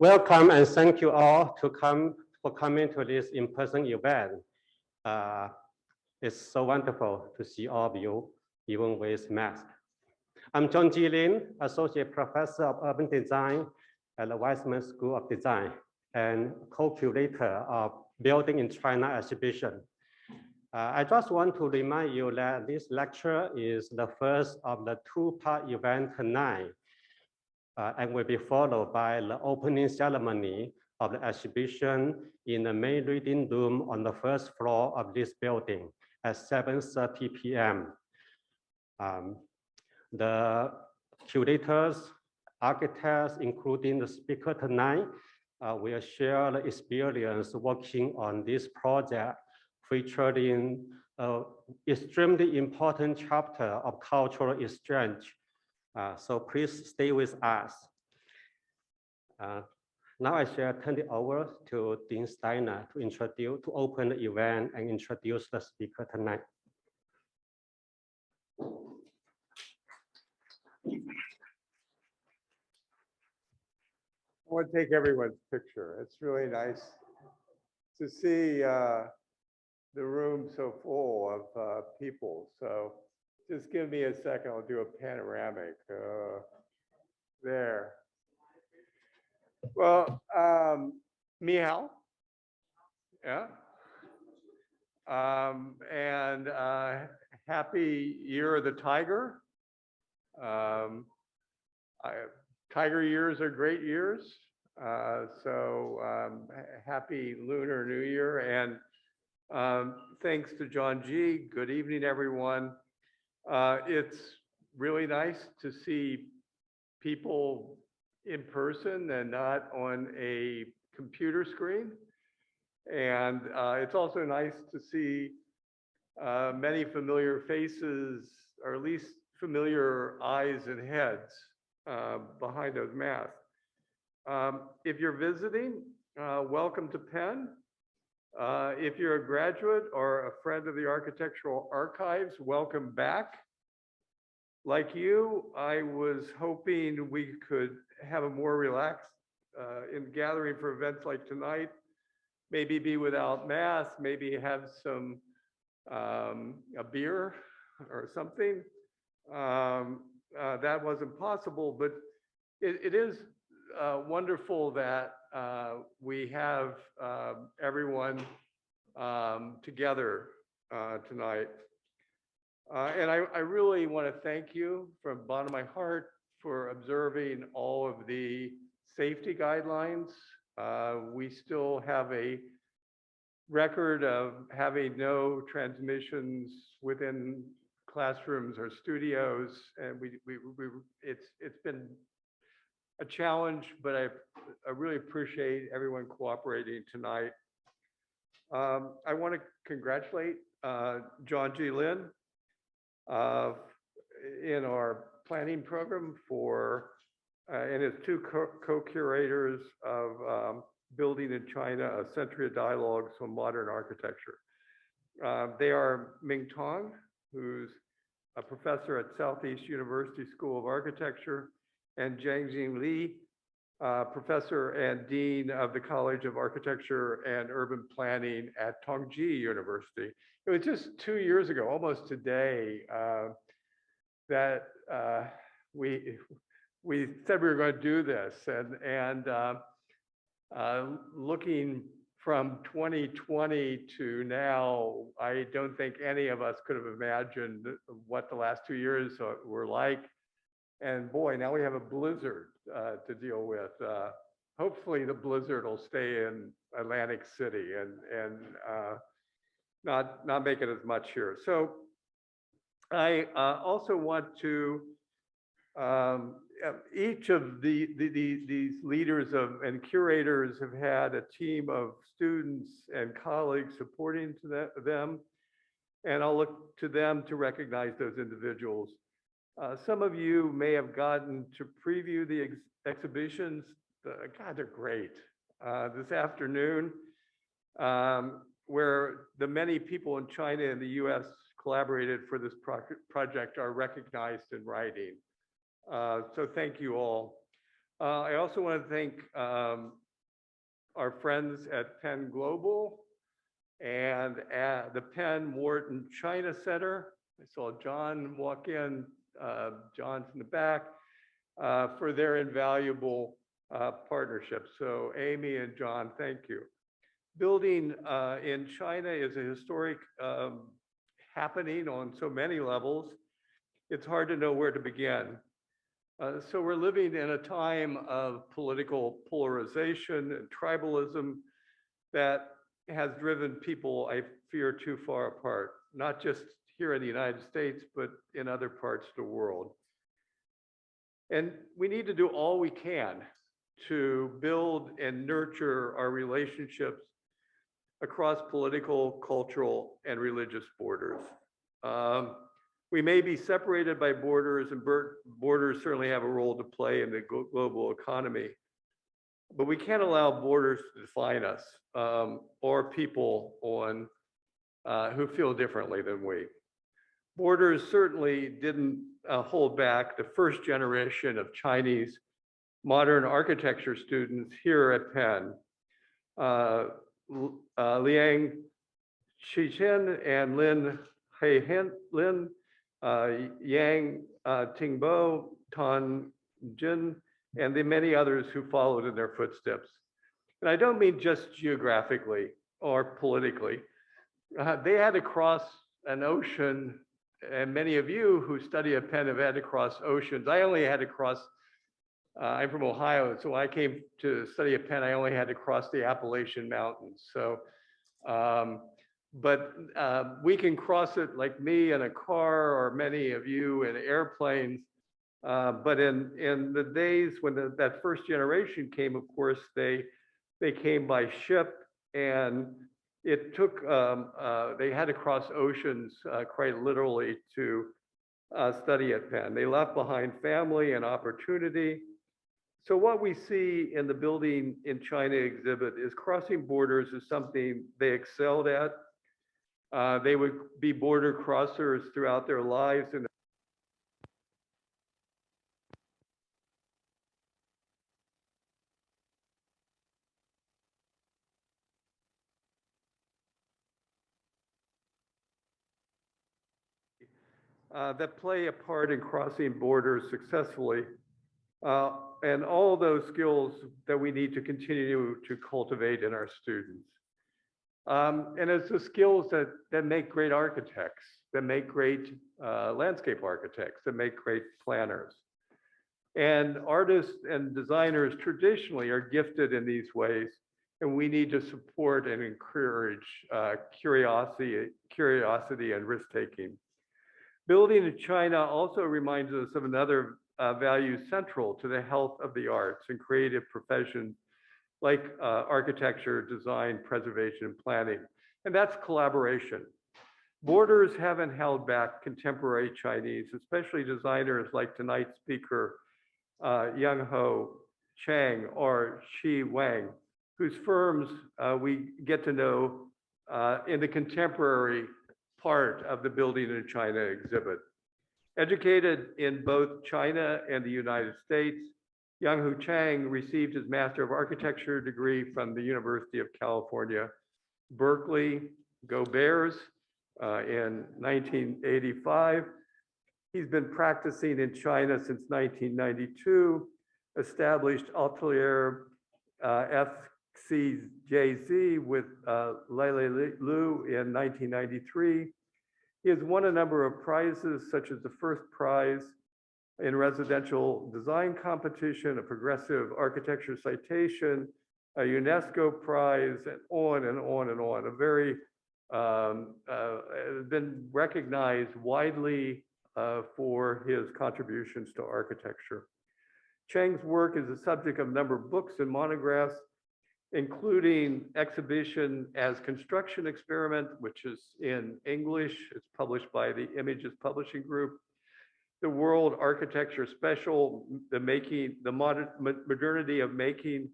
Welcome and thank you all for coming to this in-person event. It's so wonderful to see all of you, even with masks. I'm John Ji Lin, Associate Professor of Urban Design at the Weitzman School of Design and co-curator of Building in China exhibition. I just want to remind you that this lecture is the first of the two-part event tonight, and will be followed by the opening ceremony of the exhibition in the main reading room on the first floor of this building at 7:30 p.m. The curators, architects, including the speaker tonight, will share the experience working on this project, featuring an extremely important chapter of cultural exchange. So please stay with us. Now I shall turn it over to Dean Steiner to open the event and introduce the speaker tonight. I want to take everyone's picture. It's really nice to see the room so full of people. So just give me a second. I'll do a panoramic there. Well, meow. Yeah. And happy Year of the Tiger. Tiger years are great years. So happy Lunar New Year. And thanks to John G. Good evening, everyone. It's really nice to see people in person and not on a computer screen. And it's also nice to see many familiar faces, or at least familiar eyes and heads behind those masks. If you're visiting, welcome to Penn. If you're a graduate or a friend of the Architectural Archives, welcome back. Like you, I was hoping we could have a more relaxed in gathering for events like tonight, maybe be without masks, maybe have some a beer or something. That wasn't possible, but it is wonderful that we have everyone together tonight. And I really want to thank you from the bottom of my heart for observing all of the safety guidelines. We still have a record of having no transmissions within classrooms or studios, and it's been a challenge, but I really appreciate everyone cooperating tonight. I want to congratulate John G. Lin in our planning program for and his two co-curators of Building in China, a Century of Dialogues on Modern Architecture. They are Ming Tong, who's a professor at Southeast University School of Architecture, and Jiangjing Li, professor and dean of the College of Architecture and Urban Planning at Tongji University. It was just 2 years ago, almost today, that we said we were going to do this, and looking from 2020 to now, I don't think any of us could have imagined what the last 2 years were like. And boy, now we have a blizzard to deal with. Hopefully the blizzard will stay in Atlantic City and not make it as much here. So I also want to, each of these leaders and curators have had a team of students and colleagues supporting them, and I'll look to them to recognize those individuals. Some of you may have gotten to preview the exhibitions. God, they're great. This afternoon, where the many people in China and the US collaborated for this project are recognized in writing. So thank you all. I also want to thank our friends at Penn Global and at the Penn Wharton China Center. I saw John walk in, John's in the back, for their invaluable partnership. So Amy and John, thank you. Building in China is a historic happening on so many levels. It's hard to know where to begin. So we're living in a time of political polarization and tribalism that has driven people, I fear, too far apart, not just here in the United States, but in other parts of the world. And we need to do all we can to build and nurture our relationships across political, cultural, and religious borders. We may be separated by borders, and borders certainly have a role to play in the global economy, but we can't allow borders to define us or people on who feel differently than we. Borders certainly didn't hold back the first generation of Chinese modern architecture students here at Penn. Liang Qichen and Lin Lin, Yang Tingbo, Tan Jin, and the many others who followed in their footsteps. And I don't mean just geographically or politically. They had to cross an ocean, and many of you who study at Penn have had to cross oceans. I only had to cross, I'm from Ohio, so when I came to study at Penn, I only had to cross the Appalachian Mountains. So, we can cross it like me in a car, or many of you in airplanes. But in the days when that first generation came, of course, they came by ship, and it took, they had to cross oceans quite literally to study at Penn. They left behind family and opportunity. So what we see in the Building in China exhibit is crossing borders is something they excelled at. They would be border crossers throughout their lives. And that play a part in crossing borders successfully. And all those skills that we need to continue to cultivate in our students. And it's the skills that make great architects, that make great landscape architects, that make great planners. And artists and designers traditionally are gifted in these ways, and we need to support and encourage curiosity and risk-taking. Building in China also reminds us of another value central to the health of the arts and creative professions like architecture, design, preservation, and planning, and that's collaboration. Borders haven't held back contemporary Chinese, especially designers like tonight's speaker, Yung Ho Chang or Shi Wang, whose firms we get to know in the contemporary part of the Building in China exhibit. Educated in both China and the United States, Yung Ho Chang received his Master of Architecture degree from the University of California, Berkeley, Go Bears, in 1985. He's been practicing in China since 1992, established Atelier FCJZ with Lei Lu in 1993. He has won a number of prizes, such as the first prize in residential design competition, a progressive architecture citation, a UNESCO prize, and on and on and on. A very, been recognized widely for his contributions to architecture. Chang's work is the subject of a number of books and monographs, including exhibition as Construction Experiment, which is in English. It's published by the Images Publishing Group. The World Architecture Special, the modernity of making,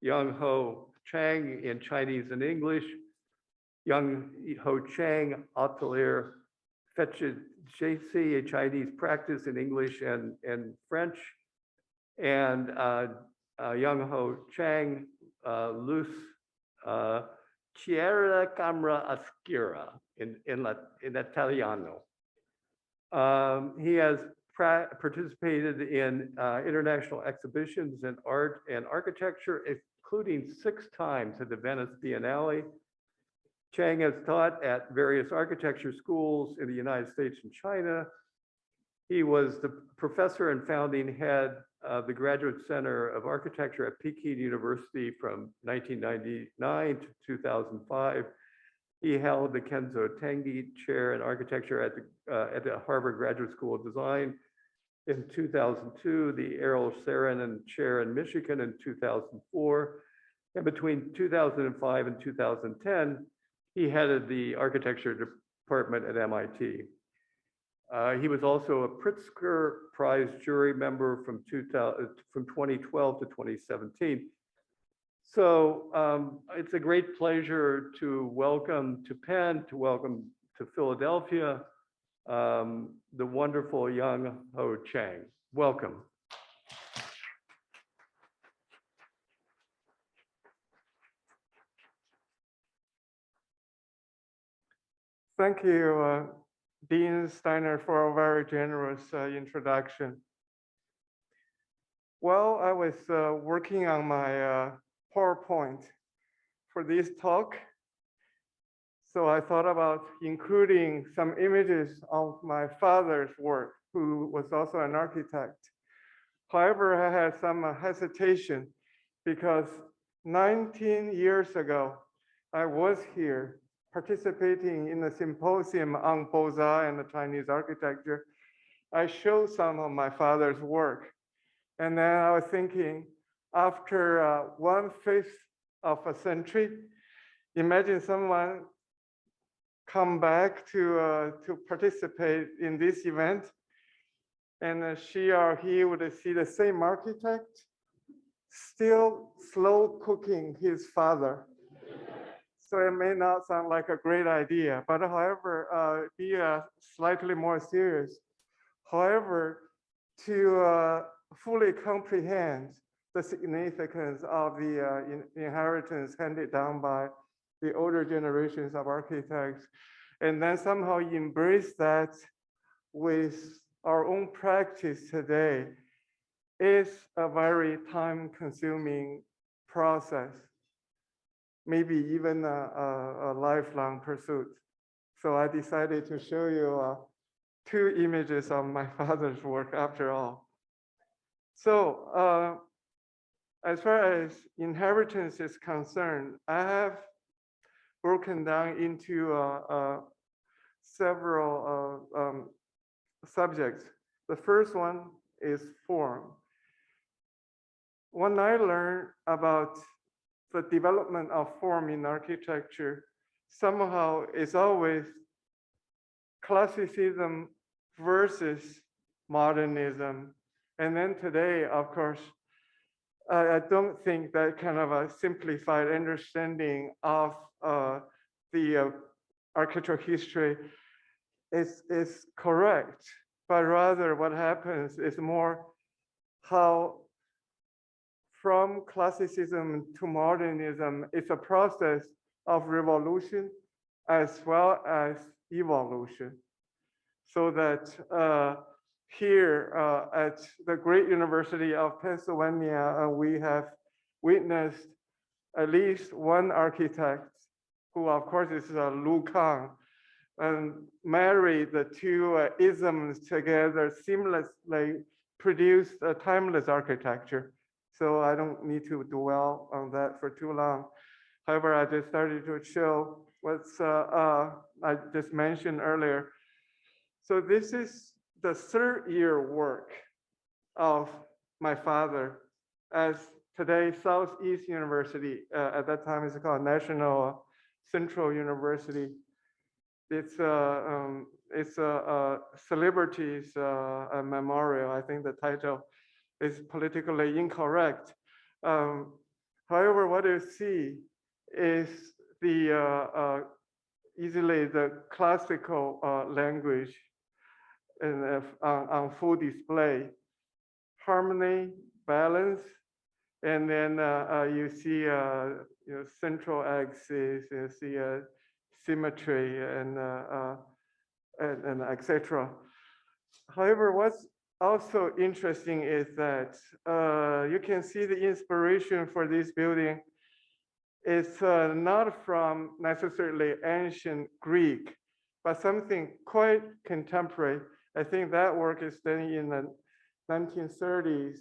Yung Ho Chang in Chinese and English, Yung Ho Chang, Atelier Feichang Jianzhu, a Chinese practice in English and French, and Yung Ho Chang, Luz Chiara Camera Oscura in Italiano. He has participated in international exhibitions in art and architecture, including 6 times at the Venice Biennale. Chang has taught at various architecture schools in the United States and China. He was the professor and founding head of the Graduate Center of Architecture at Peking University from 1999 to 2005. He held the Kenzo Tange Chair in Architecture at the Harvard Graduate School of Design in 2002, the Errol Saarinen Chair in Michigan in 2004, and between 2005 and 2010, he headed the architecture department at MIT. He was also a Pritzker Prize jury member from 2012 to 2017. So it's a great pleasure to welcome to Penn, to welcome to Philadelphia, the wonderful Yung Ho Chang. Welcome. Thank you, Dean Steiner, for a very generous introduction. Well, I was working on my PowerPoint for this talk. So I thought about including some images of my father's work, who was also an architect. However, I had some hesitation because 19 years ago, I was here participating in a symposium on Beaux-Arts and the Chinese architecture. I showed some of my father's work. And then I was thinking, after 1/5 of a century, imagine someone come back to participate in this event, and she or he would see the same architect still slow cooking his father. So it may not sound like a great idea, but however, be slightly more serious. However, to fully comprehend the significance of the inheritance handed down by the older generations of architects, and then somehow embrace that with our own practice today is a very time-consuming process, maybe even a lifelong pursuit. So I decided to show you 2 images of my father's work after all. So as far as inheritance is concerned, I have broken down into several subjects. The first one is form. When I learned about the development of form in architecture, somehow it's always classicism versus modernism. And then today, of course, I don't think that kind of a simplified understanding of the architectural history is correct, but rather what happens is more how from classicism to modernism, it's a process of revolution as well as evolution. So that here at the great University of Pennsylvania, we have witnessed at least one architect who of course is Lu Kang, and married the 2 isms together seamlessly produced a timeless architecture. So I don't need to dwell on that for too long. However, I just started to show what's I just mentioned earlier. So this is the 3rd year work of my father as today Southeast University. At that time, it's called National Central University. It's a celebrities memorial. I think the title is politically incorrect. However, what you see is the easily the classical language and on full display. Harmony, balance. And then you see central axis, you see symmetry and etc. However, what's also interesting is that you can see the inspiration for this building is not from necessarily ancient Greek, but something quite contemporary. I think that work is done in the 1930s.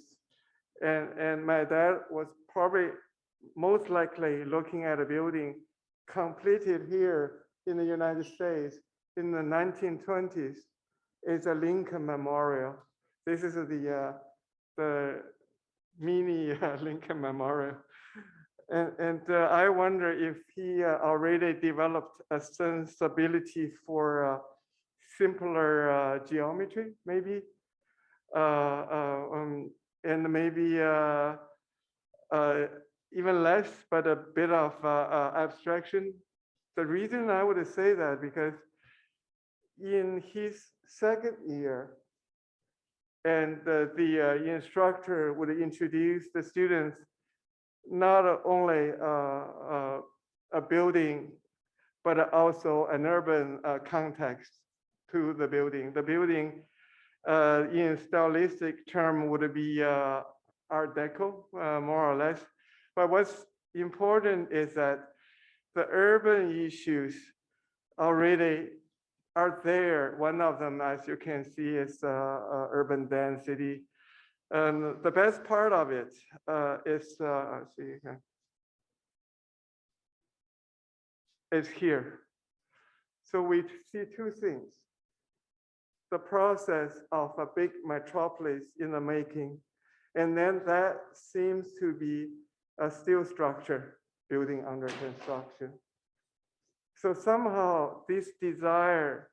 And my dad was probably most likely looking at a building completed here in the United States in the 1920s. It's a Lincoln Memorial. This is the mini Lincoln Memorial. And I wonder if he already developed a sensibility for simpler geometry, maybe. And maybe even less, but a bit of abstraction. The reason I would say that because in his second year, and the instructor would introduce the students not only a building, but also an urban context to the building. The building in stylistic term would be Art Deco, more or less. But what's important is that the urban issues already are there. One of them, as you can see, is urban density. And the best part of it is, let's see, is here. So we see two things. The process of a big metropolis in the making, and then that seems to be a steel structure building under construction. So somehow this desire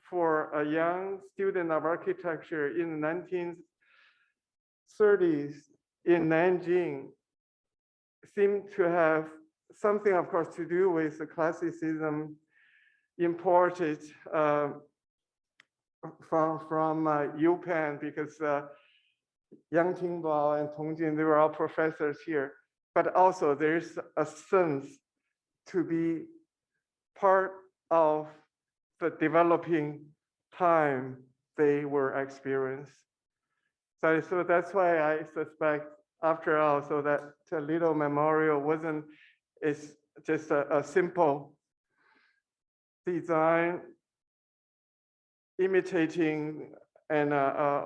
for a young student of architecture in the 1930s in Nanjing seemed to have something, of course, to do with the classicism imported from Penn, because Yang Qingbao and Tong Jin, they were all professors here. But also there's a sense to be part of the developing time they were experienced. So that's why I suspect, after all, so that little memorial wasn't, it's just a simple design imitating an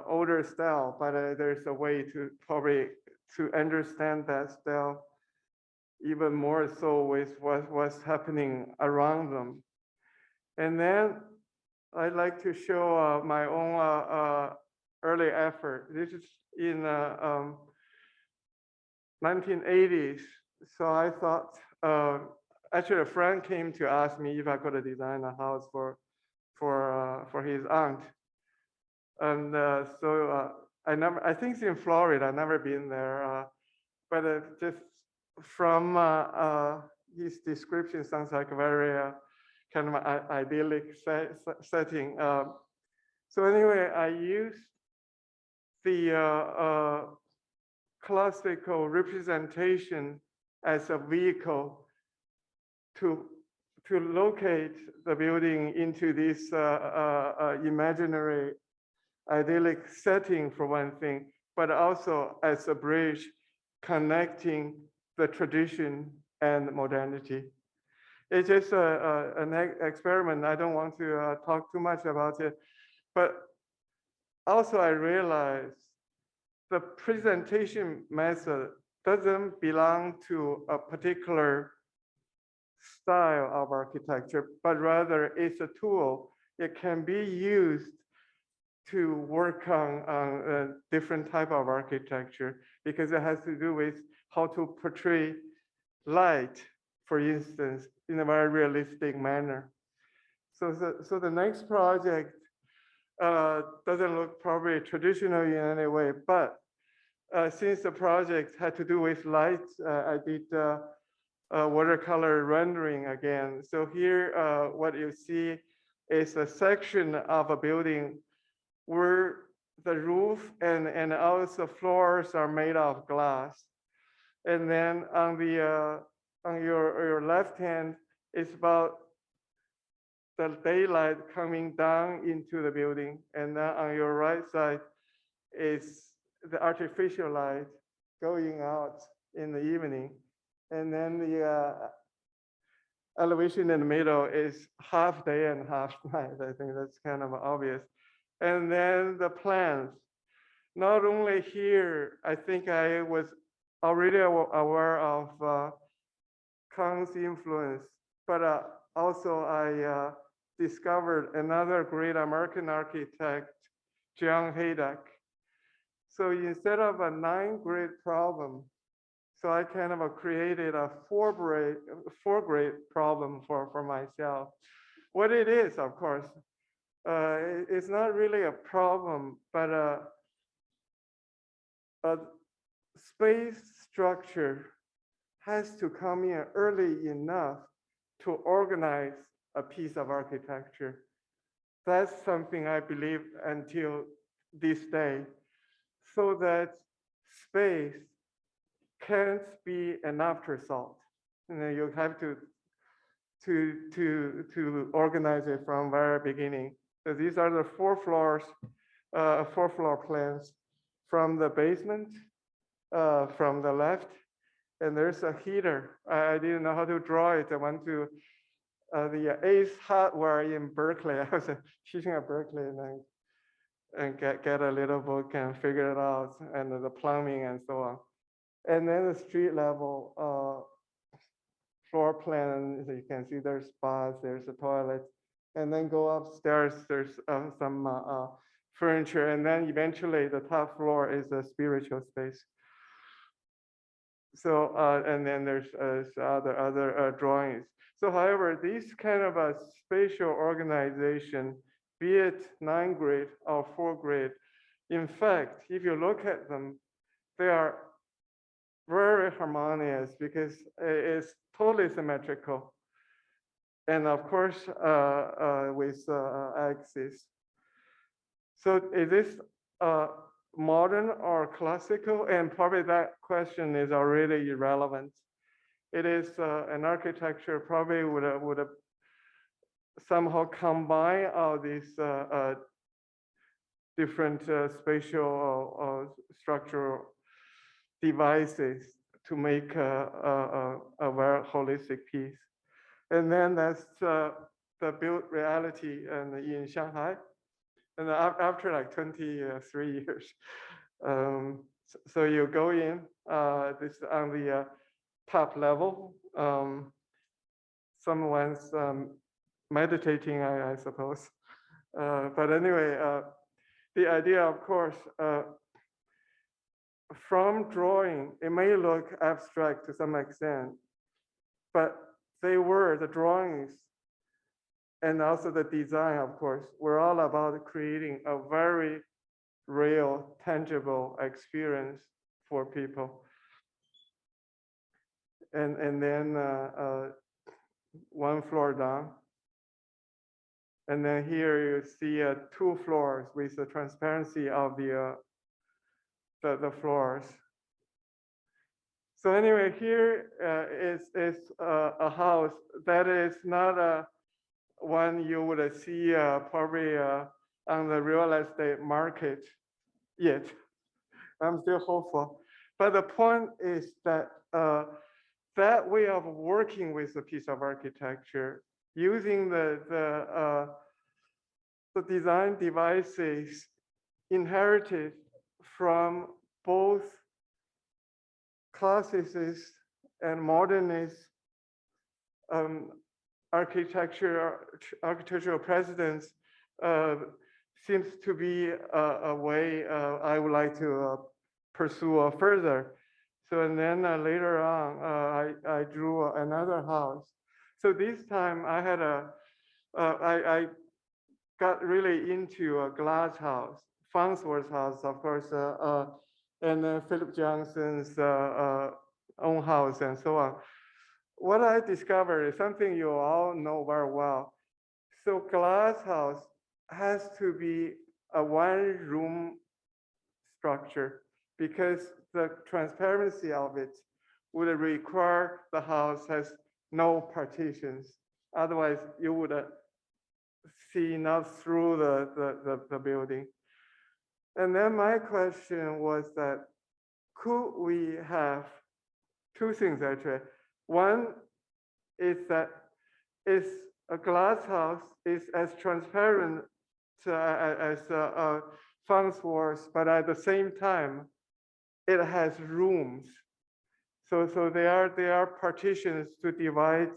older style, but there's a way to probably to understand that style even more so with what's happening around them. And then I'd like to show my own early effort. This is in 1980s. So I thought, actually a friend came to ask me if I could design a house for his aunt. And so I think it's in Florida, I've never been there, but just from his description sounds like a very kind of idyllic setting. So anyway, I used the classical representation as a vehicle to locate the building into this imaginary idyllic setting for one thing, but also as a bridge connecting the tradition and modernity. It's just an experiment. I don't want to talk too much about it, but also I realized the presentation method doesn't belong to a particular style of architecture, but rather it's a tool. It can be used to work on a different type of architecture because it has to do with how to portray light, for instance, in a very realistic manner. So the next project doesn't look probably traditional in any way, but since the project had to do with light, I did watercolor rendering again. So here, what you see is a section of a building where the roof and also floors are made of glass. And then on the on your left hand is about the daylight coming down into the building, and then on your right side is the artificial light going out in the evening, and then the elevation in the middle is half day and half night. I think that's kind of obvious. And then the plans. Not only here, I think I was already aware of Kang's influence, but also I discovered another great American architect, Yung Ho Chang. So instead of a 9-grade problem, so I kind of created a 4-grade problem for myself. What it is, of course, it's not really a problem, but a space structure has to come in early enough to organize a piece of architecture. That's something I believe until this day, so that space can't be an afterthought. You know, you have to organize it from very beginning. So these are the 4 floors, 4-floor plans from the basement, from the left, and there's a heater. I didn't know how to draw it. I went to the Ace Hardware in Berkeley. I was teaching at Berkeley and get a little book and figure it out, and the plumbing and so on. And then the street level floor plan, as you can see, there's spas, there's a toilet, and then go upstairs, there's some furniture, and then eventually the top floor is a spiritual space. So, and then there's other drawings. So however, this kind of a spatial organization, be it 9-grade or 4-grade, in fact, if you look at them, they are very harmonious because it's totally symmetrical. And of course, with axis. So is this modern or classical? And probably that question is already irrelevant. It is an architecture probably would have somehow combine all these different spatial structural devices to make a very holistic piece. And then that's the built reality in Shanghai. And after like 23 years. So you go in, this on the top level. Someone's meditating, I suppose. But anyway, the idea, of course, from drawing, it may look abstract to some extent, but the drawings and also the design, of course, were all about creating a very real, tangible experience for people. And then 1 floor down. And then here you see 2 floors with the transparency of the floors. So anyway, here is a house that is not one you would see probably on the real estate market yet. I'm still hopeful. But the point is that that way of working with a piece of architecture, using the design devices inherited from both classicist and modernist architectural precedents seems to be a way I would like to pursue further. So and then later on, I drew another house. So this time I had I got really into a glass house, Farnsworth's house, of course, and Philip Johnson's own house and so on. What I discovered is something you all know very well. So glass house has to be a 1-room structure because the transparency of it would require the house has no partitions. Otherwise, you would see not through the building. And then my question was that, could we have two things actually? One is that is a glass house is as transparent as Farnsworth, but at the same time, it has rooms. So they are partitions to divide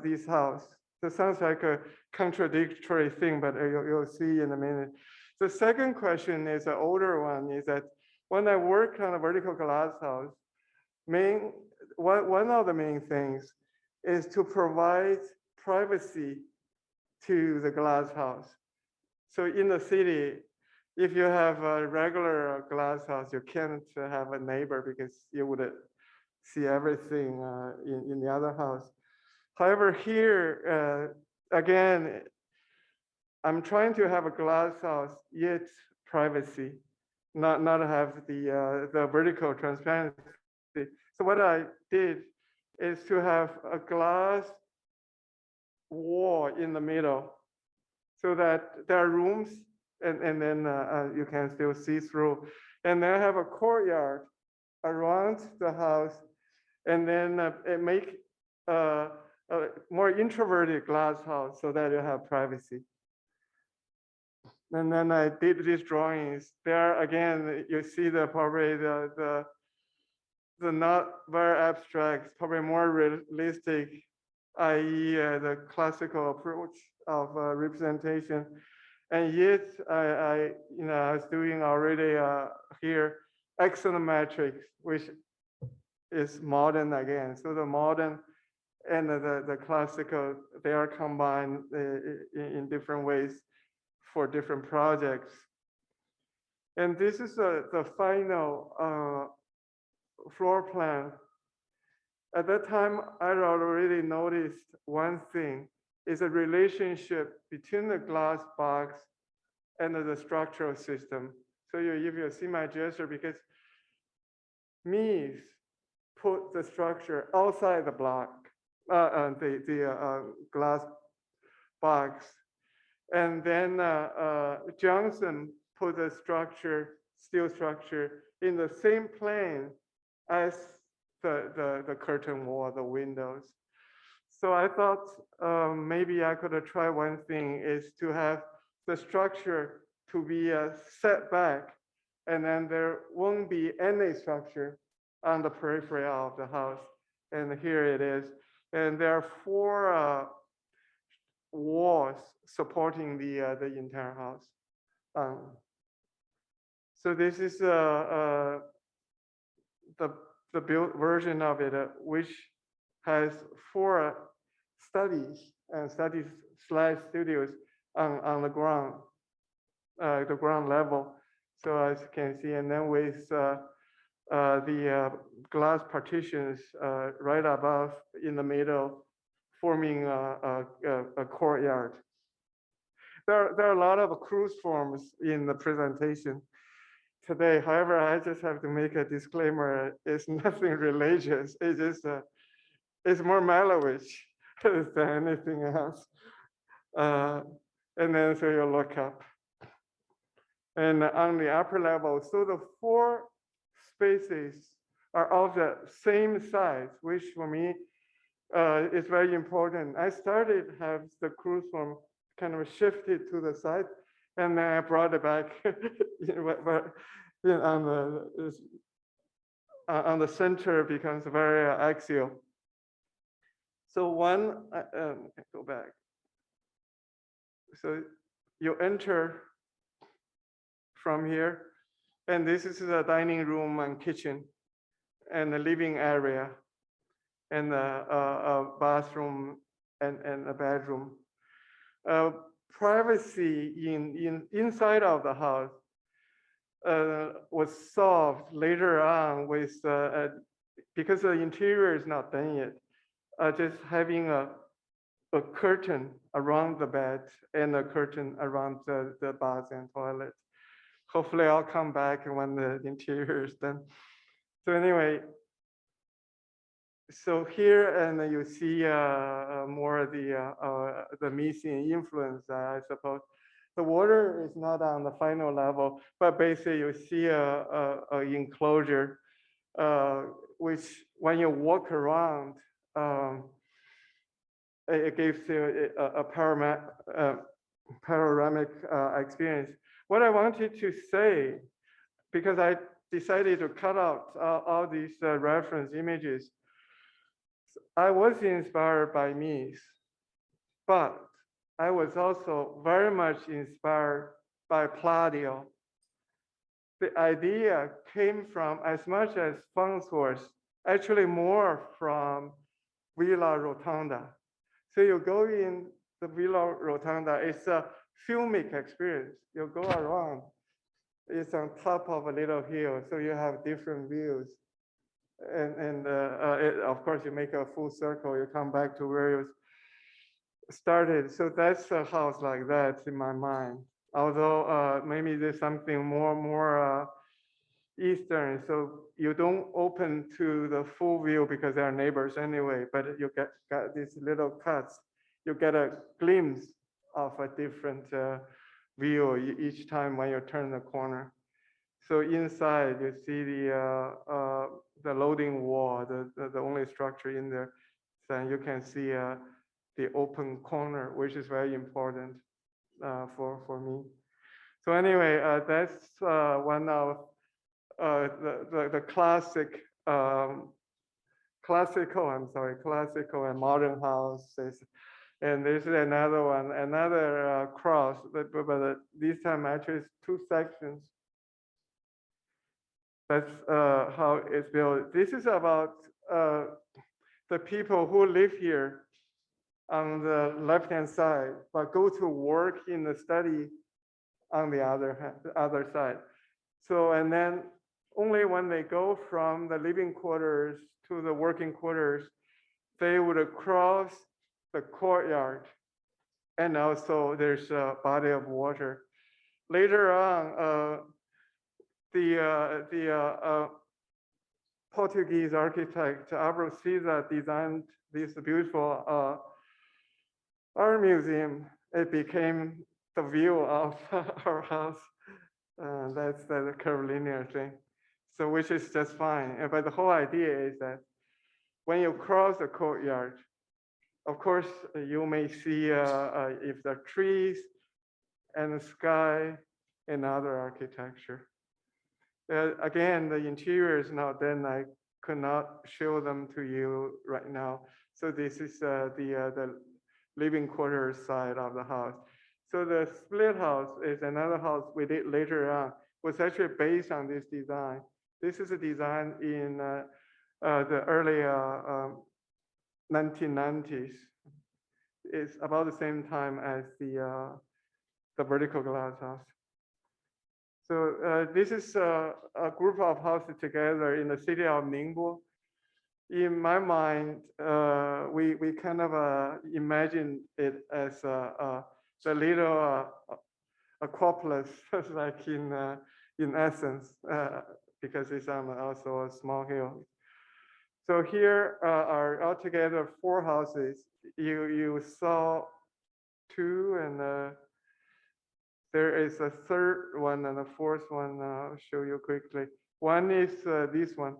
this house. That sounds like a contradictory thing, but you'll see in a minute. The second question is an older one, is that when I work on a vertical glass house, one of the main things is to provide privacy to the glass house. So in the city, if you have a regular glass house, you can't have a neighbor because you would see everything in the other house. However, here, again, I'm trying to have a glass house, yet privacy, not have the vertical transparency. So what I did is to have a glass wall in the middle so that there are rooms and then you can still see through. And then I have a courtyard around the house and then make a more introverted glass house so that you have privacy. And then I did these drawings. There again, you see probably the not very abstract, probably more realistic, i.e. The classical approach of representation. And yet I was doing already here axonometrics, which is modern again. So the modern and the classical, they are combined in different ways for different projects. And this is the final floor plan. At that time, I already noticed one thing, is a relationship between the glass box and the structural system. So if you see my gesture, because Eaves put the structure outside the block, the glass box. And then Johnson put the structure, steel structure, in the same plane as the curtain wall, the windows. So I thought maybe I could try one thing is to have the structure to be set back, and then there won't be any structure on the periphery of the house. And here it is. And there are 4 walls supporting the entire house. So this is the built version of it, which has 4 studies and studies/studios on the ground level. So as you can see, and then with the glass partitions right above in the middle, forming a courtyard. There are a lot of cruise forms in the presentation today. However, I just have to make a disclaimer. It's nothing religious. It's just it's more mellowish than anything else. And then so you look up. And on the upper level, so the 4 spaces are of the same size, which for me is very important. I started have the cruise form kind of shifted to the side, and then I brought it back on the center becomes very axial. So one, go back. So you enter from here, and this is the dining room and kitchen, and the living area, and a bathroom and a bedroom. Privacy inside of the house was solved later on with because the interior is not done yet. Just having a curtain around the bed and a curtain around the bath and toilet. hopefully I'll come back when the interior is done. So anyway, so here and you see more the missing influence, I suppose. The water is not on the final level, but basically you see a enclosure, which when you walk around, it gives you a panoramic experience. What I wanted to say, because I decided to cut out all these reference images, I was inspired by Mies, but I was also very much inspired by Palladio. The idea came from, as much as fun source, actually more from Villa Rotonda. So you go in the Villa Rotonda, it's a filmic experience. You go around, it's on top of a little hill, so you have different views. And of course, you make a full circle, you come back to where you started. So that's a house like that in my mind. Although maybe there's something more Eastern, so you don't open to the full view because they are neighbors anyway, but you got these little cuts. You get a glimpse of a different view each time when you turn the corner. So inside you see the loading wall, the only structure in there. So you can see the open corner, which is very important for me. So anyway, that's one of the classical and modern houses. And this is another one, another cross, but this time actually it's two sections. That's how it's built. This is about the people who live here on the left-hand side, but go to work in the study on the other side. So, and then only when they go from the living quarters to the working quarters, they would cross the courtyard. And also there's a body of water. Later on, the Portuguese architect Álvaro Siza designed this beautiful art museum. It became the view of our house. That's the curvilinear thing. So which is just fine. But the whole idea is that when you cross the courtyard, of course, you may see if the trees and the sky and other architecture. Again, the interior is not done. I could not show them to you right now. So this is the living quarters side of the house. So the split house is another house we did later on. Was actually based on this design. This is a design in the early 1990s. It's about the same time as the vertical glass house. So this is a group of houses together in the city of Ningbo. In my mind, we kind of imagine it as the little Acropolis, like in essence, because it's on also a small hill. So here are altogether 4 houses. You saw 2, and there is a third one and a fourth one. I'll show you quickly. One is this one.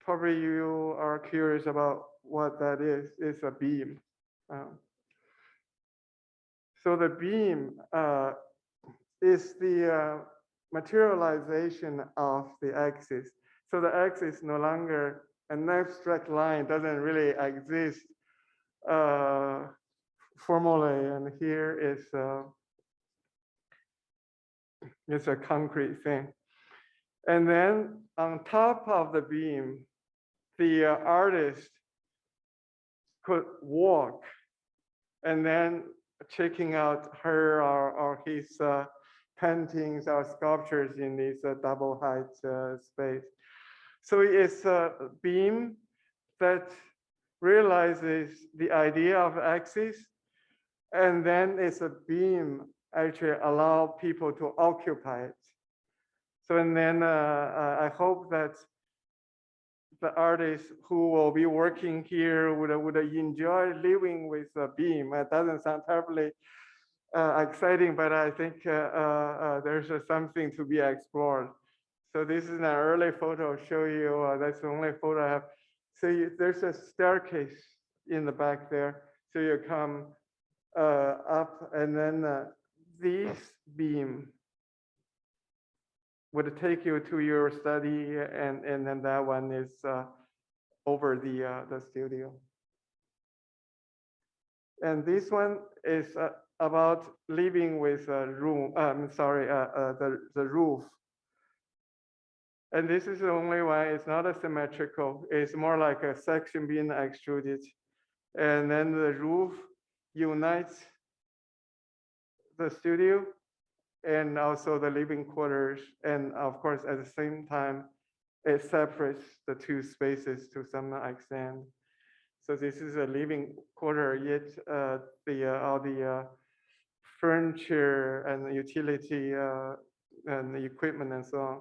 Probably you are curious about what that is. It's a beam. So the beam is the materialization of the axis. So the axis no longer an abstract line, doesn't really exist formally, and here is it's a concrete thing. And then on top of the beam, the artist could walk and then checking out her or his paintings or sculptures in this double height space. So it's a beam that realizes the idea of axis, and then it's a beam actually allow people to occupy it. So, and then I hope that the artists who will be working here would enjoy living with a beam. It doesn't sound terribly exciting, but I think there's something to be explored. So this is an early photo. Show you. That's the only photo I have. So there's a staircase in the back there. So you come up, and then this beam would take you to your study, and then that one is over the studio. And this one is about living with a room. The roof. And this is the only one. It's not a symmetrical. It's more like a section being extruded, and then the roof unites the studio and also the living quarters. And of course, at the same time, it separates the two spaces to some extent. So this is a living quarter, yet all the furniture and utility and the equipment and so on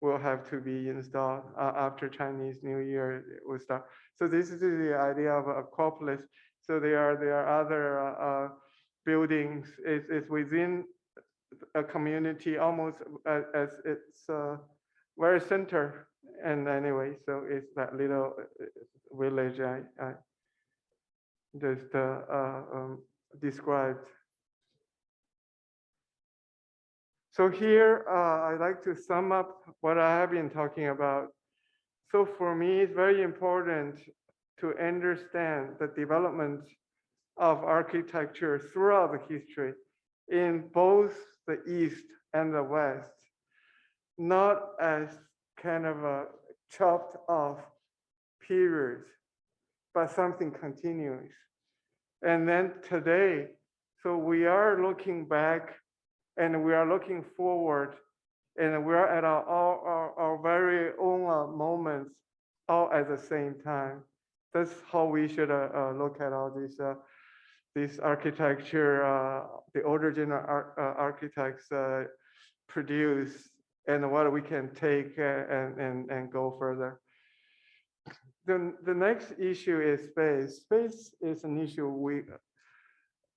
will have to be installed after Chinese New Year will start. So this is the idea of a acropolis. So there are other buildings. It's within a community, almost as it's very center. And anyway, so it's that little village I just described. So here, I'd like to sum up what I have been talking about. So for me, it's very important to understand the development of architecture throughout the history in both the East and the West, not as kind of a chopped off periods, but something continuous. And then today, so we are looking back and we are looking forward, and we are at our very own moments all at the same time. That's how we should look at all this architecture, the original architects produce, and what we can take and go further. The next issue is space. Space is an issue we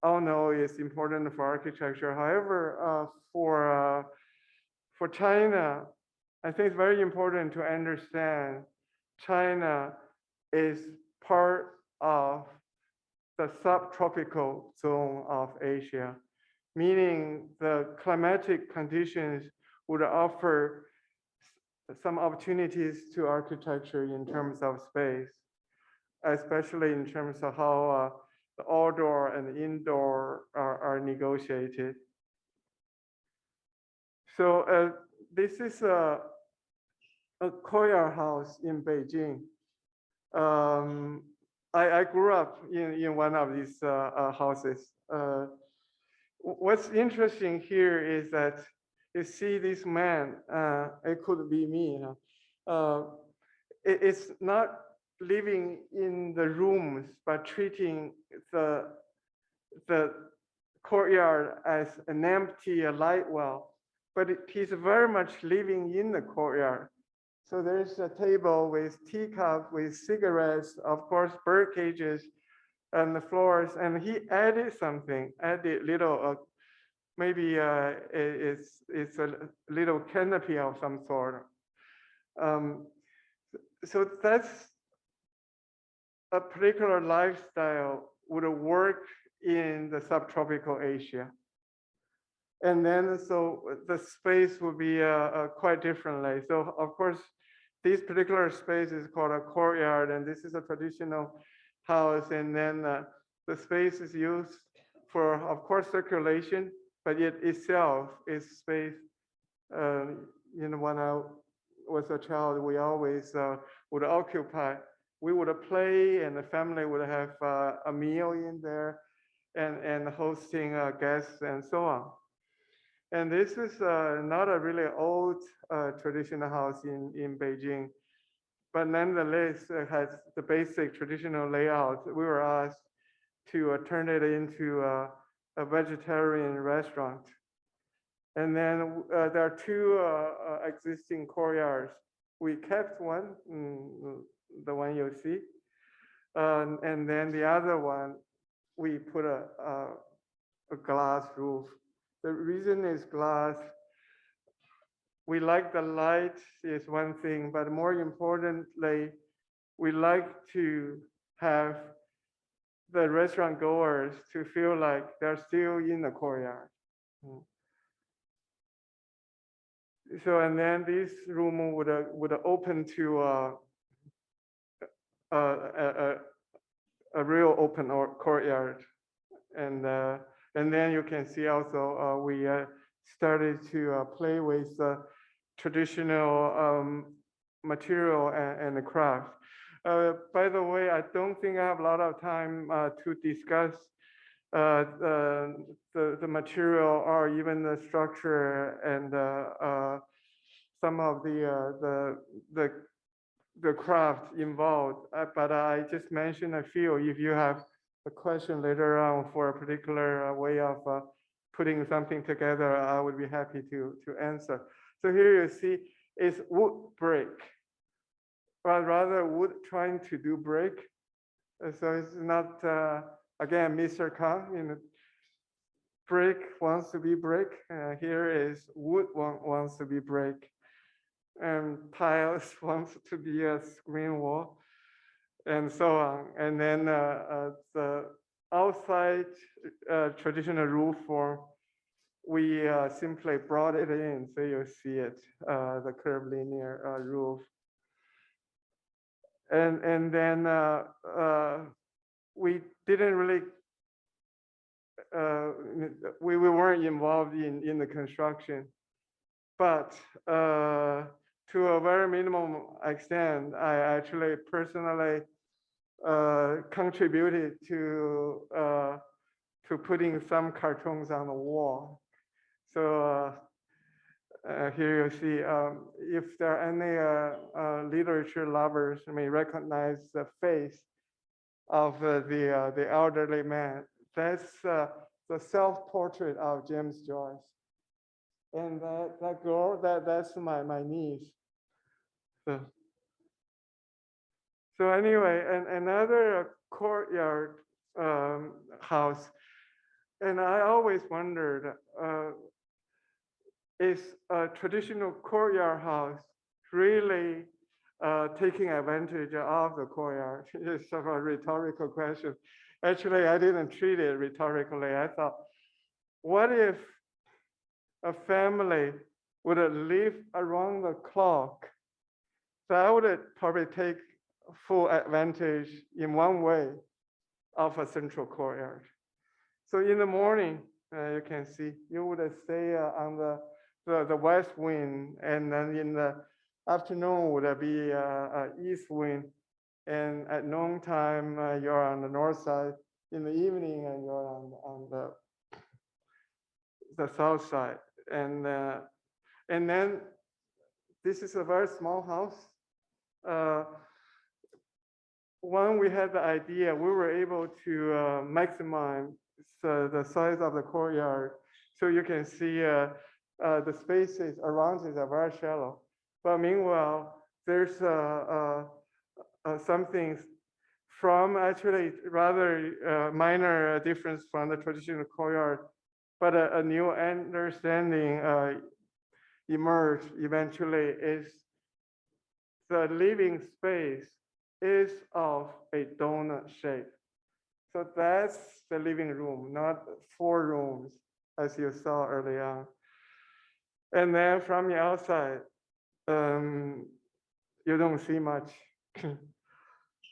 all know is important for architecture. However, for China, I think it's very important to understand China is part of the subtropical zone of Asia, meaning the climatic conditions would offer some opportunities to architecture in terms of space, especially in terms of how the outdoor and indoor are negotiated. So this is a Courtyard House in Beijing. I grew up in one of these houses. What's interesting here is that you see this man, it could be me. It's not living in the rooms, but treating the courtyard as an empty light well. But he's very much living in the courtyard. So there's a table with teacup, with cigarettes, of course, bird cages, and the floors. And he added something, added little, maybe it's a little canopy of some sort. So that's a particular lifestyle would work in the subtropical Asia. And then, so the space would be quite differently. So of course, this particular space is called a courtyard, and this is a traditional house. And then the space is used for, of course, circulation, but it itself is space. When I was a child, we always would occupy. We would play, and the family would have a meal in there, and hosting guests and so on. And this is not a really old traditional house in Beijing, but nonetheless it has the basic traditional layout. We were asked to turn it into a vegetarian restaurant. And then there are two existing courtyards. We kept one, the one you see. And then the other one, we put a glass roof. The reason is glass. We like the light is one thing, but more importantly, we like to have the restaurant goers to feel like they're still in the courtyard. So, and then this room would open to a real open courtyard, and then you can see also we started to play with traditional material and the craft. By the way, I don't think I have a lot of time to discuss the material or even the structure and some of the craft involved. But I just mentioned a few. If you have a question later on for a particular way of putting something together, I would be happy to answer. So here you see is wood brick, but rather wood trying to do brick. So it's not, again, Mr. Kang, brick wants to be brick. Here is wood wants to be brick. And tiles wants to be a screen wall, and so on. And then the outside traditional roof form, we simply brought it in, so you see it, the curvilinear roof. And then we didn't really, we weren't involved in the construction, but to a very minimum extent, I actually personally contributed to putting some cartoons on the wall. So here you see, if there are any literature lovers may recognize the face of the elderly man. That's the self-portrait of James Joyce. And that girl, that's my niece. So anyway, another courtyard house, and I always wondered, is a traditional courtyard house really taking advantage of the courtyard? It's sort of a rhetorical question. Actually, I didn't treat it rhetorically. I thought, what if a family would live around the clock? That would probably take full advantage in one way of a central courtyard. So in the morning, you can see, you would stay on the west wing, and then in the afternoon would be east wing, and at noon time you're on the north side. In the evening, and you're on the south side, and then this is a very small house. When we had the idea, we were able to maximize the size of the courtyard. So you can see the spaces around it are very shallow. But meanwhile, there's some things from actually rather minor difference from the traditional courtyard, but a new understanding emerged eventually is the living space is of a donut shape. So that's the living room, not 4 rooms, as you saw early on. And then from the outside, you don't see much.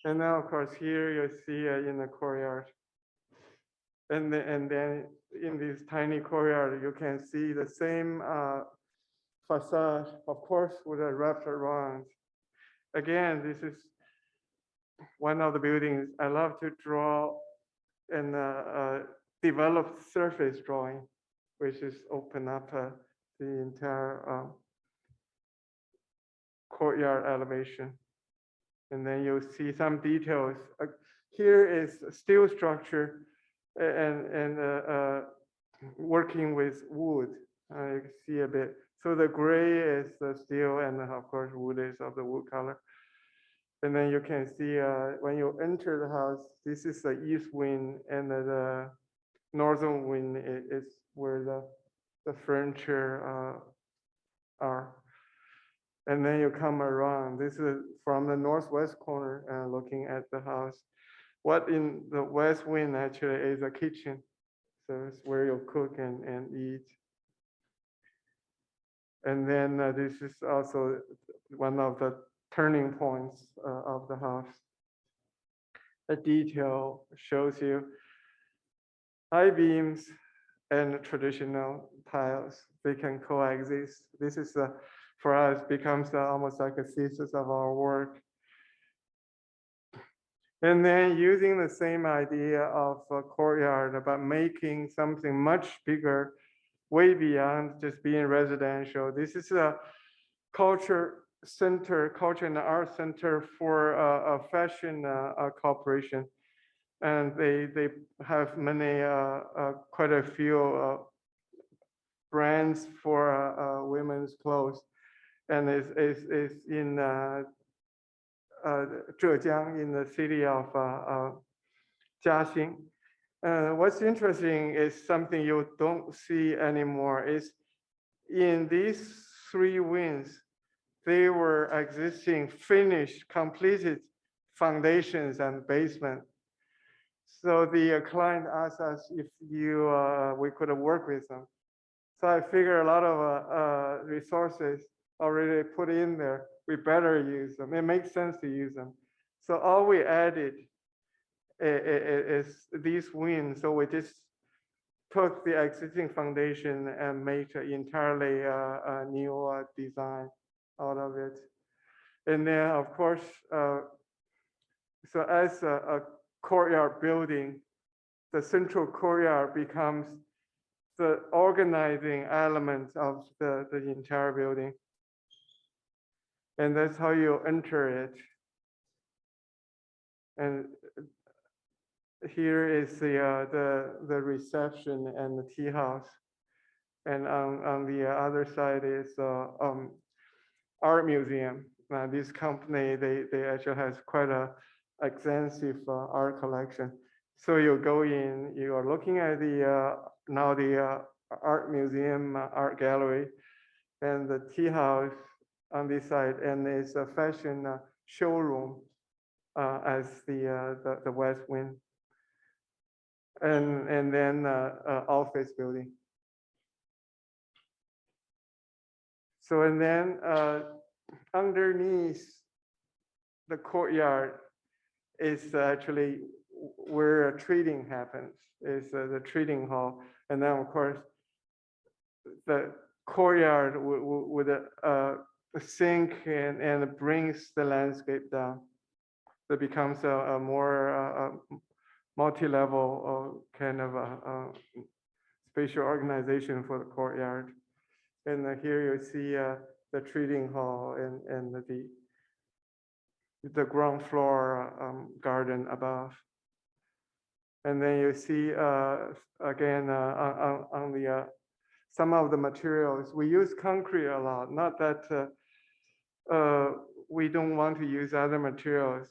And now, of course, here you see in the courtyard. And then in this tiny courtyard, you can see the same facade, of course, with a wrapped around. Again, this is one of the buildings I love to draw and develop surface drawing, which is open up the entire courtyard elevation. And then you'll see some details. Here is steel structure, and working with wood. You can see a bit. So the gray is the steel, and of course wood is of the wood color. And then you can see when you enter the house, this is the east wing, and the northern wing is where the furniture are. And then you come around. This is from the northwest corner, looking at the house. What in the west wing actually is a kitchen. So it's where you cook and eat. And then this is also one of the turning points of the house. The detail shows you I-beams and traditional tiles. They can coexist. This is for us becomes almost like a thesis of our work. And then using the same idea of a courtyard, but making something much bigger, way beyond just being residential. This is a culture center, culture and art center for a fashion corporation. And they have many, quite a few brands for women's clothes. And it's in Zhejiang, in the city of Jiaxing. What's interesting is something you don't see anymore is in these three wings, they were existing, finished, completed foundations and basement. So the client asked us if we could work with them. So I figure a lot of resources already put in there. We better use them. It makes sense to use them. So all we added is these wings. So we just took the existing foundation and made an entirely a new design out of it. And then of course, so as a courtyard building, the central courtyard becomes the organizing element of the entire building. And that's how you enter it. And here is the reception and the tea house. And on the other side is art museum. This company, they actually has quite a extensive art collection. So you go in, you are looking at now the art museum, art gallery, and the tea house on this side, and it's a fashion showroom as the west wing, and then office building. So and then underneath the courtyard is actually where trading happens. Is the trading hall, and then of course the courtyard with a sink and brings the landscape down. It becomes a more multi-level kind of spatial organization for the courtyard. And here you see the trading hall and the ground floor garden above. And then you see again on the some of the materials, we use concrete a lot. Not that we don't want to use other materials.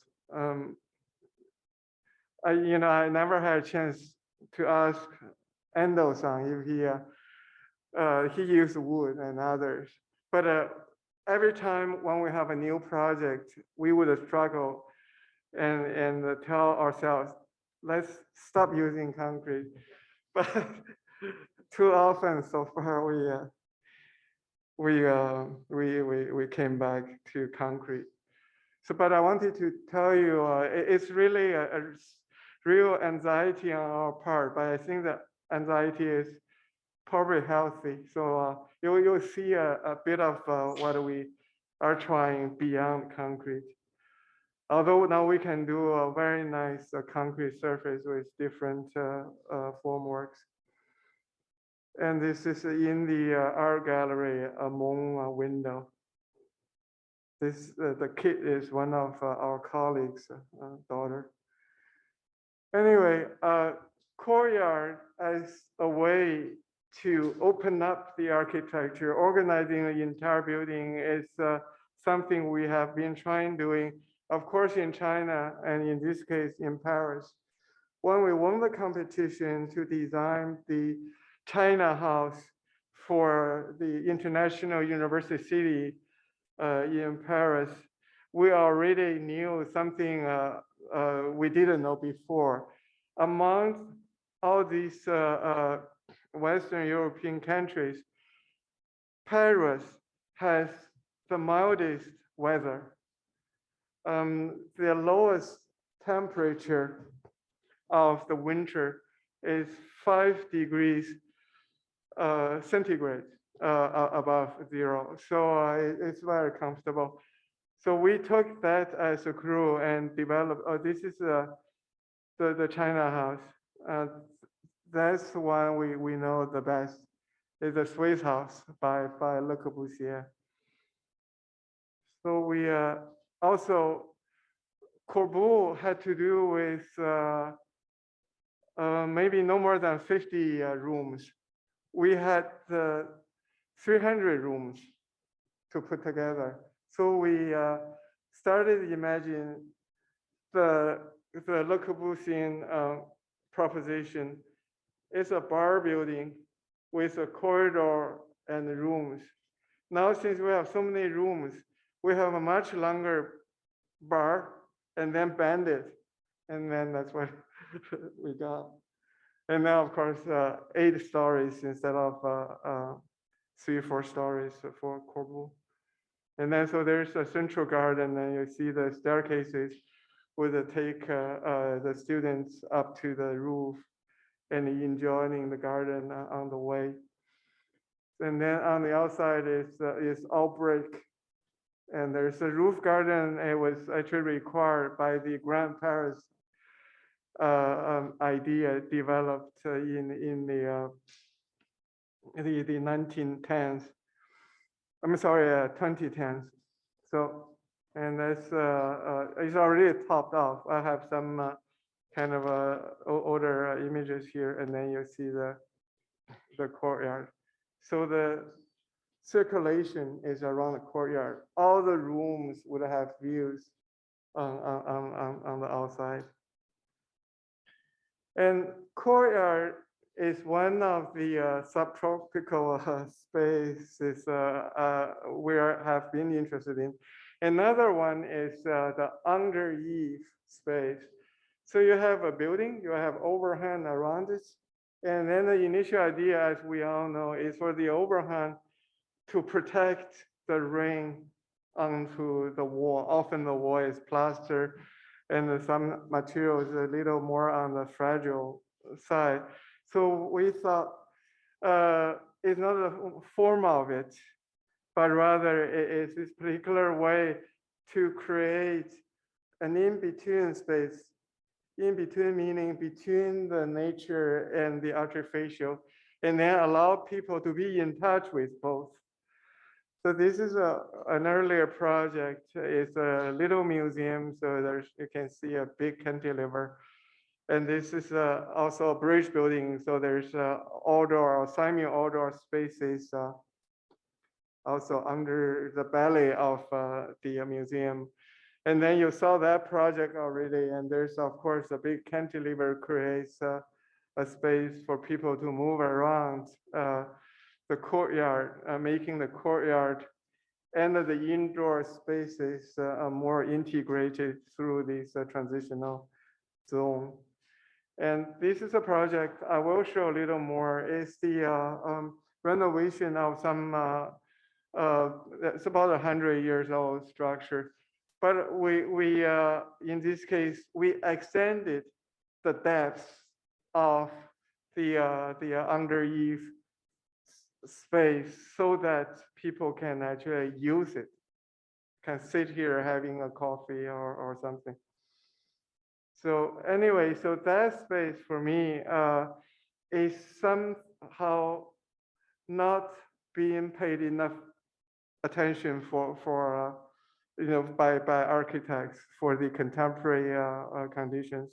I never had a chance to ask Endo-san if he used wood and others. But every time when we have a new project, we would struggle and tell ourselves, let's stop using concrete. But too often so far we came back to concrete. So, but I wanted to tell you, it's really a real anxiety on our part, but I think that anxiety is probably healthy. So you'll see a bit of what we are trying beyond concrete. Although now we can do a very nice concrete surface with different formworks. And this is in the art gallery Hmong window. This the kid is one of our colleagues' daughter. Anyway, courtyard as a way to open up the architecture, organizing the entire building is something we have been trying doing, of course, in China, and in this case, in Paris. When we won the competition to design the China House for the International University City in Paris, we already knew something we didn't know before. Among all these Western European countries, Paris has the mildest weather. The lowest temperature of the winter is 5 degrees centigrade above zero. So it's very comfortable. So we took that as a crew and developed, this is the China House. That's the one we know the best. It's the Swiss house by Le Corbusier. So we also, Kobu had to do with maybe no more than 50 rooms. We had 300 rooms to put together. So we started to imagine the Le Corbusier proposition. It's a bar building with a corridor and rooms. Now, since we have so many rooms, we have a much longer bar and then banded. And then that's what we got. And now, of course, 8 stories instead of 3 or 4 stories for Kobu. And then so there's a central garden, and you see the staircases would take the students up to the roof and enjoying the garden on the way. And then on the outside is all brick. And there's a roof garden. It was actually required by the Grand Paris idea developed in the 1910s. I'm sorry, 2010s. So, and that's it's already topped off. I have some kind of older images here, and then you see the courtyard. So the circulation is around the courtyard. All the rooms would have views on the outside. And courtyard is one of the subtropical spaces we have been interested in. Another one is the under eave space. So you have a building, you have overhang around it. And then the initial idea, as we all know, is for the overhang to protect the rain onto the wall. Often the wall is plaster and some material is a little more on the fragile side. So we thought it's not a form of it, but rather it is this particular way to create an in-between space. In-between meaning between the nature and the artificial, and then allow people to be in touch with both. So this is an earlier project. It's a little museum, so you can see a big cantilever. And this is also a bridge building, so there's outdoor or semi-outdoor spaces also under the belly of the museum. And then you saw that project already, and there's of course a big cantilever creates a space for people to move around the courtyard, making the courtyard and the indoor spaces more integrated through this transitional zone. And this is a project I will show a little more. It's the renovation of some, it's about 100 years old structure. But we in this case, we extended the depth of the under eave space so that people can actually use it, can sit here having a coffee or something. So anyway, so that space for me is somehow not being paid enough attention for by architects for the contemporary conditions.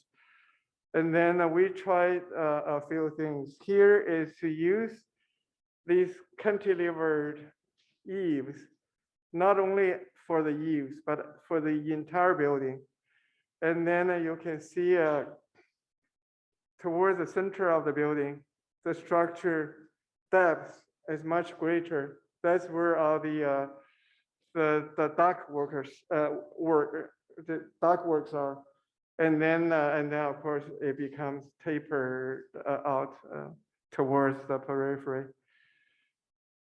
And then we tried a few things. Here is to use these cantilevered eaves, not only for the eaves, but for the entire building. And then you can see towards the center of the building, the structure depth is much greater. That's where all the dock workers the dock works are. And then of course it becomes tapered out towards the periphery.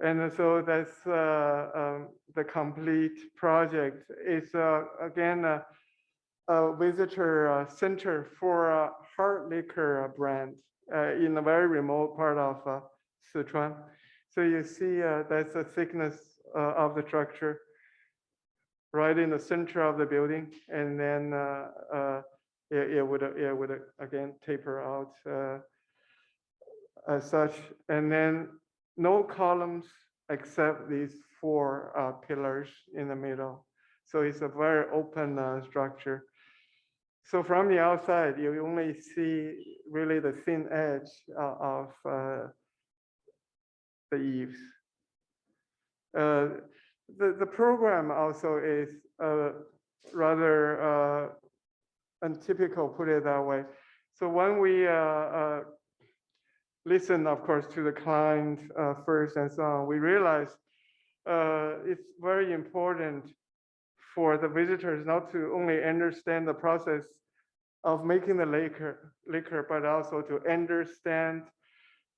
And so that's the complete project. It's again a visitor center for a hard liquor brand in a very remote part of Sichuan. So you see that's the thickness of the structure right in the center of the building, and then it would again taper out as such, and then no columns except these four pillars in the middle. So it's a very open structure. So from the outside, you only see really the thin edge of the eaves. The program also is rather untypical, put it that way. So when we listen, of course, to the client first and so on, we realized it's very important for the visitors not to only understand the process of making the liquor, but also to understand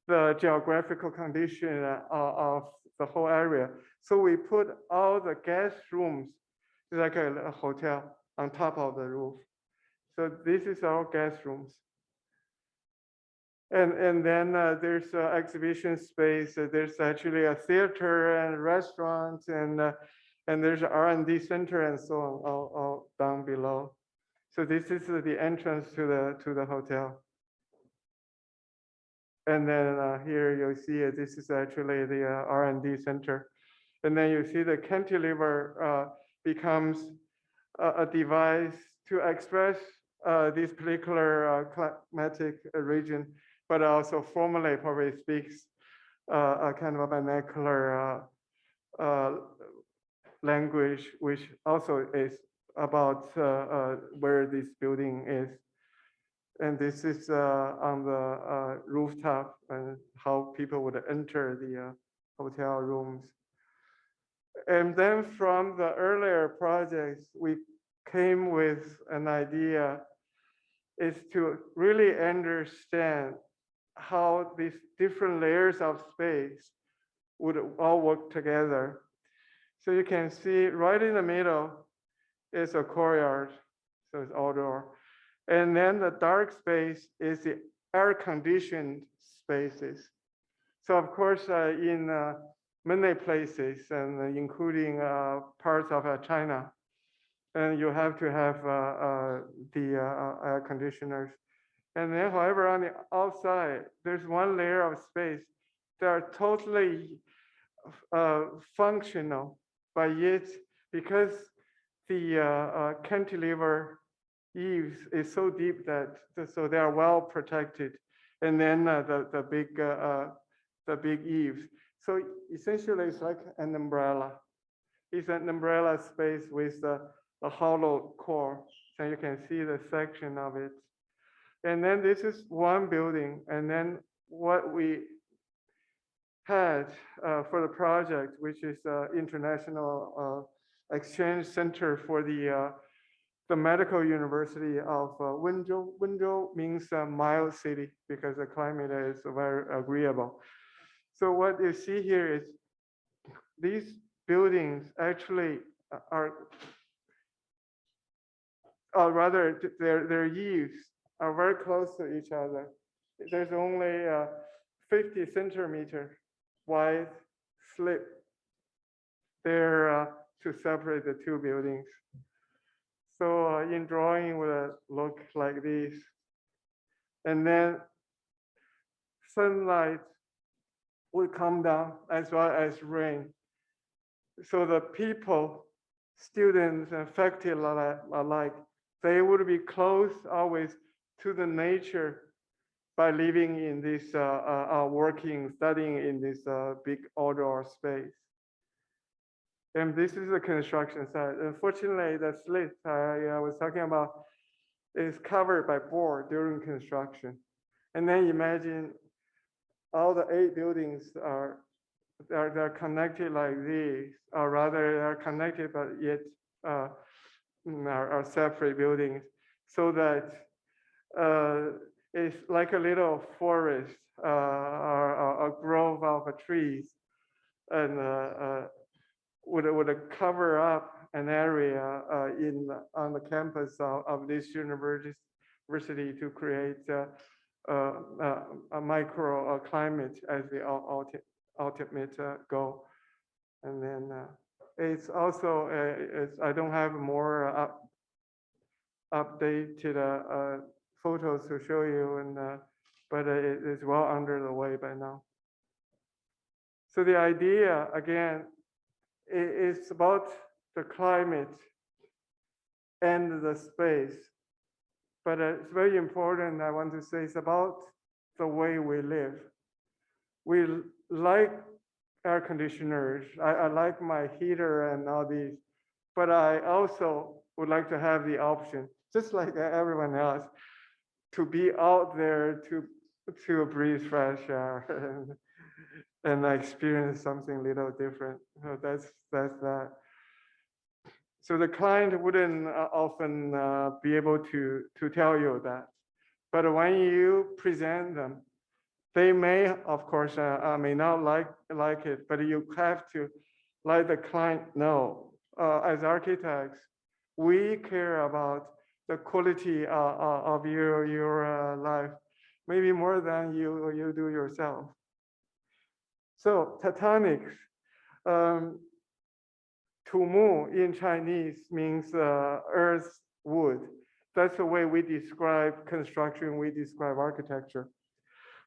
the geographical condition of the whole area. So we put all the guest rooms, like a hotel, on top of the roof. So this is our guest rooms. And then there's exhibition space. There's actually a theater and restaurant, and there's an R&D center and so on, all down below. So this is the entrance to the hotel. And then here you'll see this is actually the R&D center. And then you see the cantilever becomes a device to express this particular climatic region, but also formally probably speaks a kind of a vernacular language, which also is about where this building is. And this is on the rooftop and how people would enter the hotel rooms. And then from the earlier projects, we came with an idea is to really understand how these different layers of space would all work together. So you can see right in the middle is a courtyard, so it's outdoor. And then the dark space is the air-conditioned spaces. So of course, in many places, and including parts of China, and you have to have the air conditioners. And then, however, on the outside, there's one layer of space that are totally functional, but yet because the cantilever eaves is so deep that so they are well protected, and then the big eaves. So essentially, it's like an umbrella. It's an umbrella space with a hollow core, so you can see the section of it. And then this is one building, and then what we had for the project, which is International Exchange Center for the Medical University of Wenzhou. Wenzhou means mild city because the climate is very agreeable. So what you see here is these buildings actually are, or rather their eaves are very close to each other. There's only 50 centimeter wide slip there to separate the two buildings. So in drawing would look like this. And then sunlight would come down as well as rain. So the people, students and faculty alike, they would be close always to the nature by living in this, working, studying in this big outdoor space. And this is the construction site. Unfortunately, the slit I was talking about is covered by board during construction. And then imagine all the 8 buildings they're connected like these, or rather they're connected but yet are separate buildings, so that it's like a little forest or a grove of trees, and would cover up an area on the campus of this university to create a microclimate as the ultimate goal. And then it's also, I don't have more updated photos to show you, and but it is well under the way by now. So the idea, again, is about the climate and the space, but it's very important, I want to say, it's about the way we live. We like air conditioners. I like my heater and all these, but I also would like to have the option, just like everyone else, to be out there to breathe fresh air and experience something a little different. So that's that. So the client wouldn't often be able to tell you that, but when you present them, they may, of course, may not like it, but you have to let the client know. As architects, we care about the quality of your life, maybe more than you do yourself. So tectonics, Tumu in Chinese means earth wood. That's the way we describe construction, we describe architecture.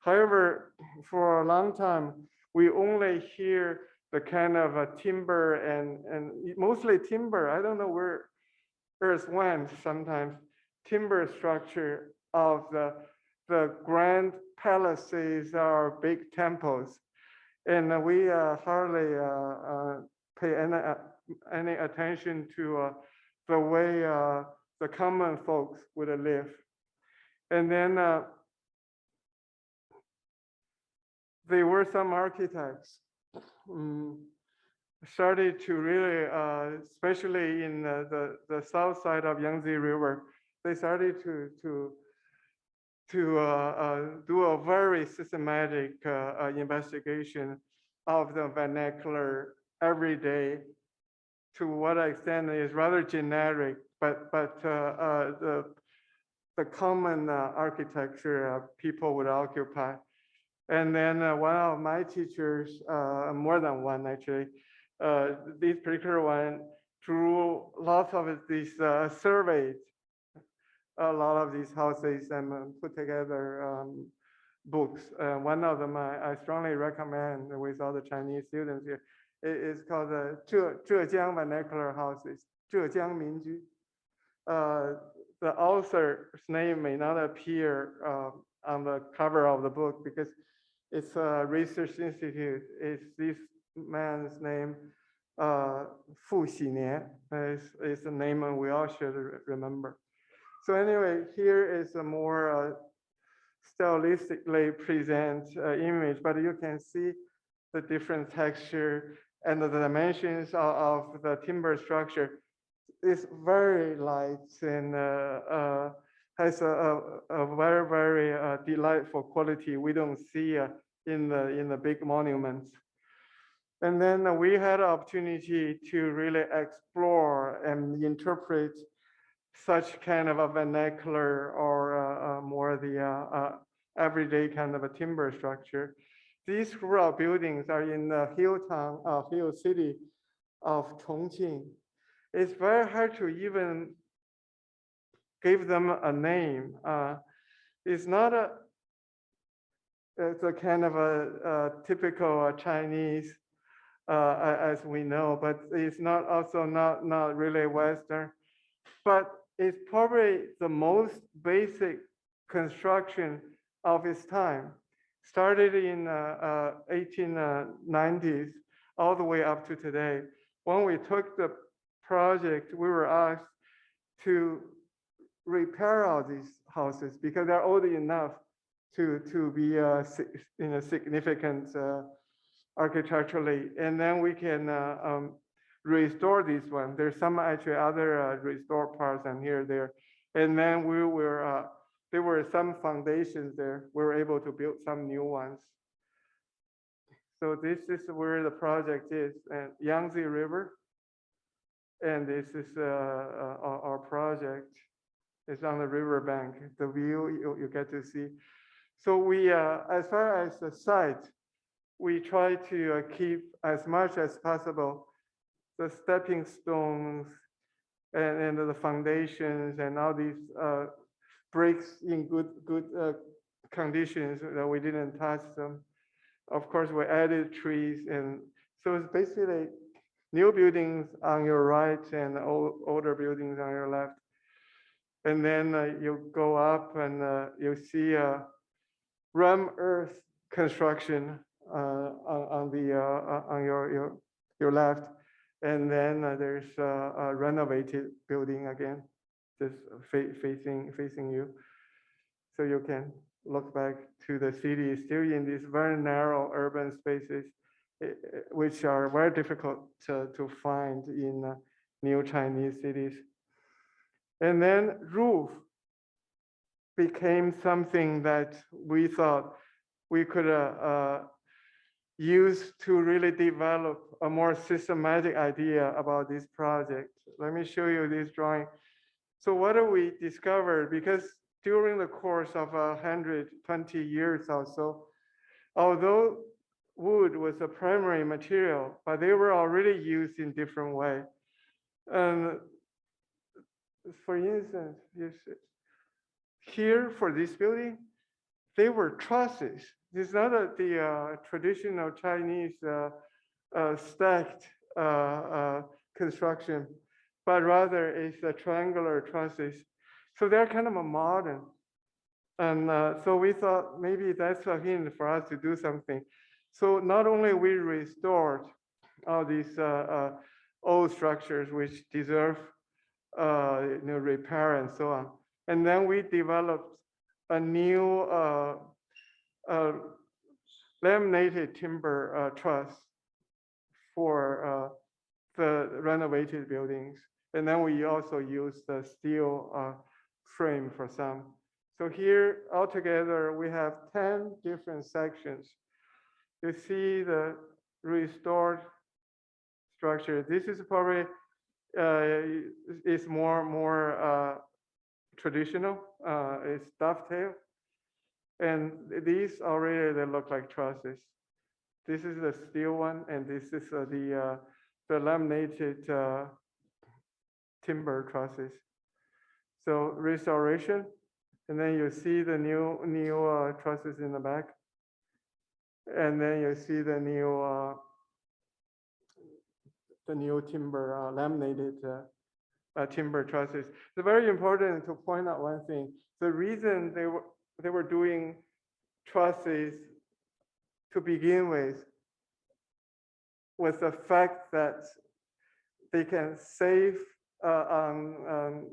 However, for a long time, we only hear the kind of a timber and mostly timber. I don't know where earth went sometimes. Timber structure of the grand palaces or big temples. And we hardly pay any attention to the way the common folks would live. And then there were some architects started to really, especially in the south side of Yangtze River, they started to do a very systematic investigation of the vernacular everyday, to what extent is rather generic, but the common architecture people would occupy. And then one of my teachers, more than one actually, this particular one drew lots of these surveys, a lot of these houses, and put together books. One of them I strongly recommend with all the Chinese students here. It's called the Zhejiang Vernacular Houses, Zhejiang Minju. The author's name may not appear on the cover of the book because it's a research institute. It's this man's name, Fu Xinian, is the name we all should remember. So anyway, here is a more stylistically present image, but you can see the different texture and the dimensions of the timber structure. It's very light and has a very, very delightful quality we don't see in the big monuments. And then we had an opportunity to really explore and interpret such kind of a vernacular or more the everyday kind of a timber structure. These rural buildings are in the hill city of Chongqing. It's very hard to even give them a name. It's not it's a kind of a typical Chinese as we know, but it's not also not really Western. But it's probably the most basic construction of its time. Started in 1890s all the way up to today. When we took the project, we were asked to repair all these houses because they're old enough to be significant architecturally, and then we can restore this one. There's some actually other restored parts and here there, and then we were there were some foundations there. We were able to build some new ones. So this is where the project is, and Yangtze River, and this is our project. It's on the riverbank. The view you get to see. So we, as far as the site, we try to keep as much as possible the stepping stones and the foundations and all these bricks in good conditions that we didn't touch them. Of course, we added trees, and so it's basically new buildings on your right and older buildings on your left. And then you go up and you see ram earth construction on your left, and then there's a renovated building again, just facing you, so you can look back to the city, still in these very narrow urban spaces, which are very difficult to find in new Chinese cities. And then roof became something that we thought we could use to really develop a more systematic idea about this project. Let me show you this drawing. So what do we discover? Because during the course of 120 years or so, although wood was a primary material, but they were already used in different way. And for instance, here for this building, they were trusses. It's not the traditional Chinese stacked construction, but rather it's a triangular trusses. So they're kind of a modern. And so we thought maybe that's a hint for us to do something. So not only we restored all these old structures which deserve repair and so on, and then we developed a new laminated timber truss for the renovated buildings, and then we also use the steel frame for some. So here altogether we have 10 different sections. You see the restored structure. This is probably is more traditional. It's dovetail, and these already they look like trusses. This is the steel one, and this is the laminated timber trusses. So restoration, and then you see the new trusses in the back, and then you see the new timber laminated timber trusses. It's very important to point out one thing. The reason they were doing trusses to begin with was the fact that they can save on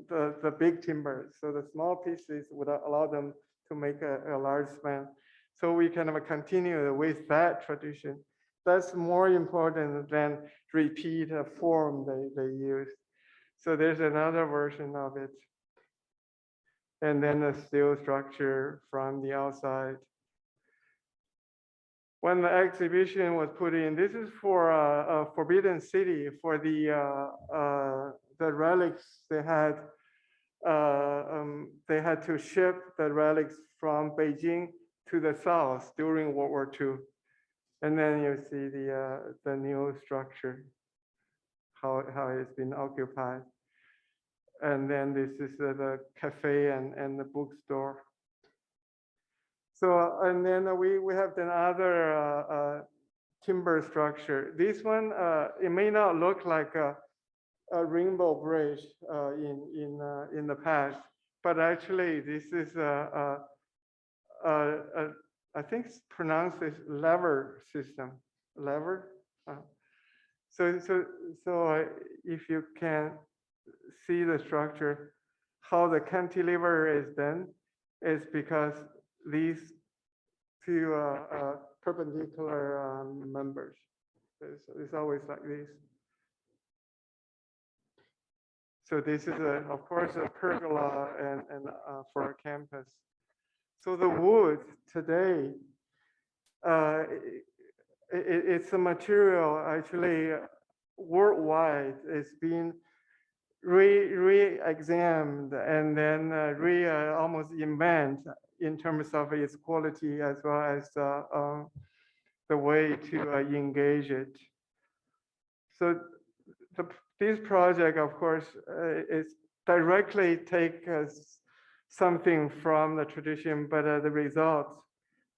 the big timbers. So the small pieces would allow them to make a large span. So we kind of continue with that tradition. That's more important than repeat a form they use. So there's another version of it. And then the steel structure from the outside. When the exhibition was put in, this is for a Forbidden City, for the relics they had to ship the relics from Beijing to the south during World War II. And then you see the new structure, how it's been occupied. And then this is the cafe and the bookstore. So, and then we have another timber structure. This one, it may not look like a rainbow bridge in the past, but actually this is I think it's pronounced as lever system, lever. So if you can see the structure, how the cantilever is done is because these two perpendicular members. It's always like this. So this is of course a pergola and for a campus. So the wood today, it's a material actually worldwide. It's been re-examined and then almost invented in terms of its quality as well as the way to engage it. So this project, of course, is directly take something from the tradition, but the result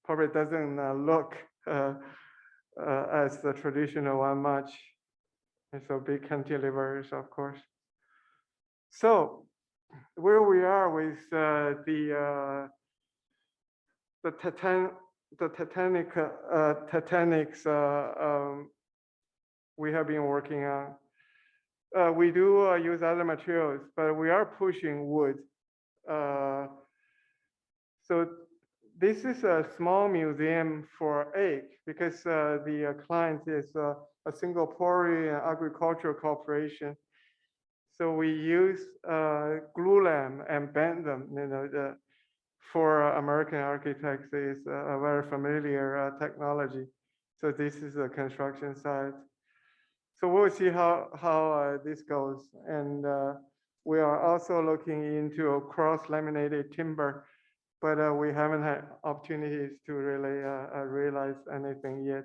probably doesn't look as the traditional one much. And so big cantilevers, of course. So where we are with the titanics we have been working on. We do use other materials, but we are pushing wood. So this is a small museum for egg because the client is a Singaporean agricultural corporation. So we use glue them and bend them. You know, for American architects, is a very familiar technology. So this is the construction side. So we'll see how this goes. And we are also looking into a cross-laminated timber, but we haven't had opportunities to really realize anything yet.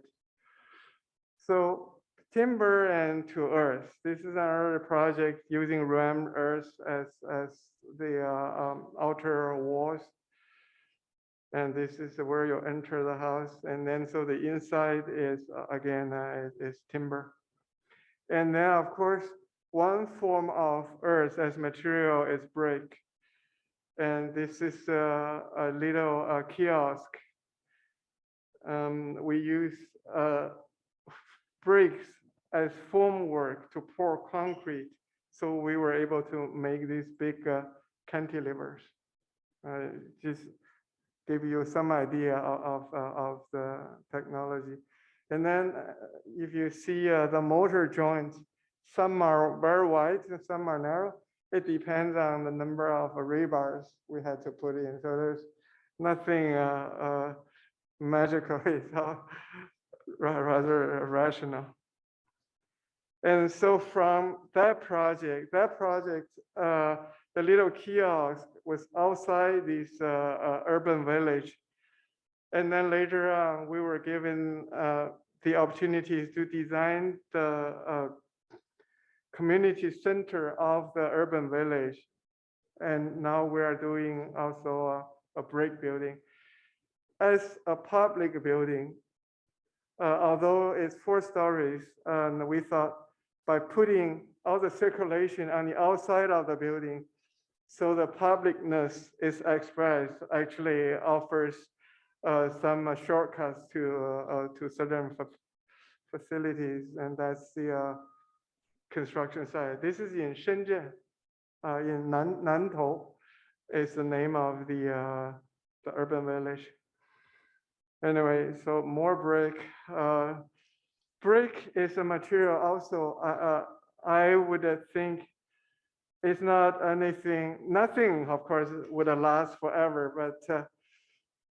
So timber and to earth. This is another project using rammed earth as the outer walls. And this is where you enter the house. And then so the inside is again is timber. And then of course, one form of earth as material is brick. And this is a little kiosk. We use bricks as formwork to pour concrete. So we were able to make these big cantilevers. Just give you some idea of the technology. And then if you see the motor joints, some are very wide and some are narrow. It depends on the number of rebars we had to put in. So there's nothing magical. It's all rather rational. And so from that project, the little kiosk was outside this urban village. And then later on, we were given the opportunities to design the community center of the urban village. And now we are doing also a brick building. As a public building, although it's 4 stories, and we thought by putting all the circulation on the outside of the building, so the publicness is expressed, actually offers some shortcuts to certain facilities, and that's the construction site. This is in Shenzhen, in Nantou is the name of the urban village. Anyway, so more brick. Brick is a material also, I would think it's not anything, nothing of course would last forever, but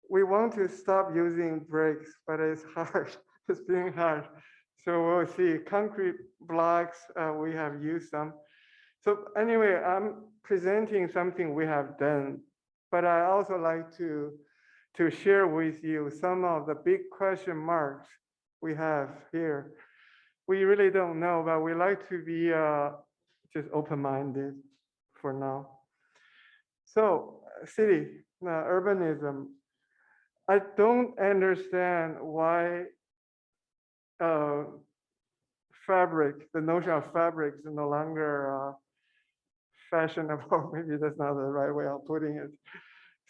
we want to stop using bricks, but it's hard, it's being hard. So we'll see, concrete blocks, we have used some. So anyway, I'm presenting something we have done, but I also like to share with you some of the big question marks we have here. We really don't know, but we like to be just open-minded for now. So city, urbanism. I don't understand why fabric, the notion of fabric is no longer fashionable. Maybe that's not the right way of putting it.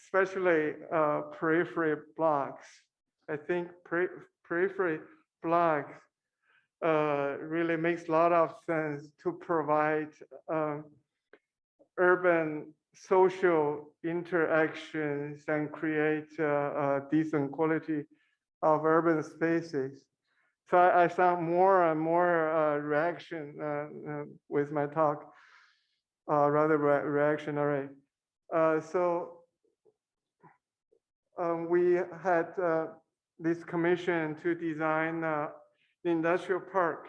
Especially periphery blocks. I think periphery blocks really makes a lot of sense to provide urban social interactions and create a decent quality of urban spaces. So I saw more and more reaction with my talk, rather reactionary. We had this commission to design the industrial park.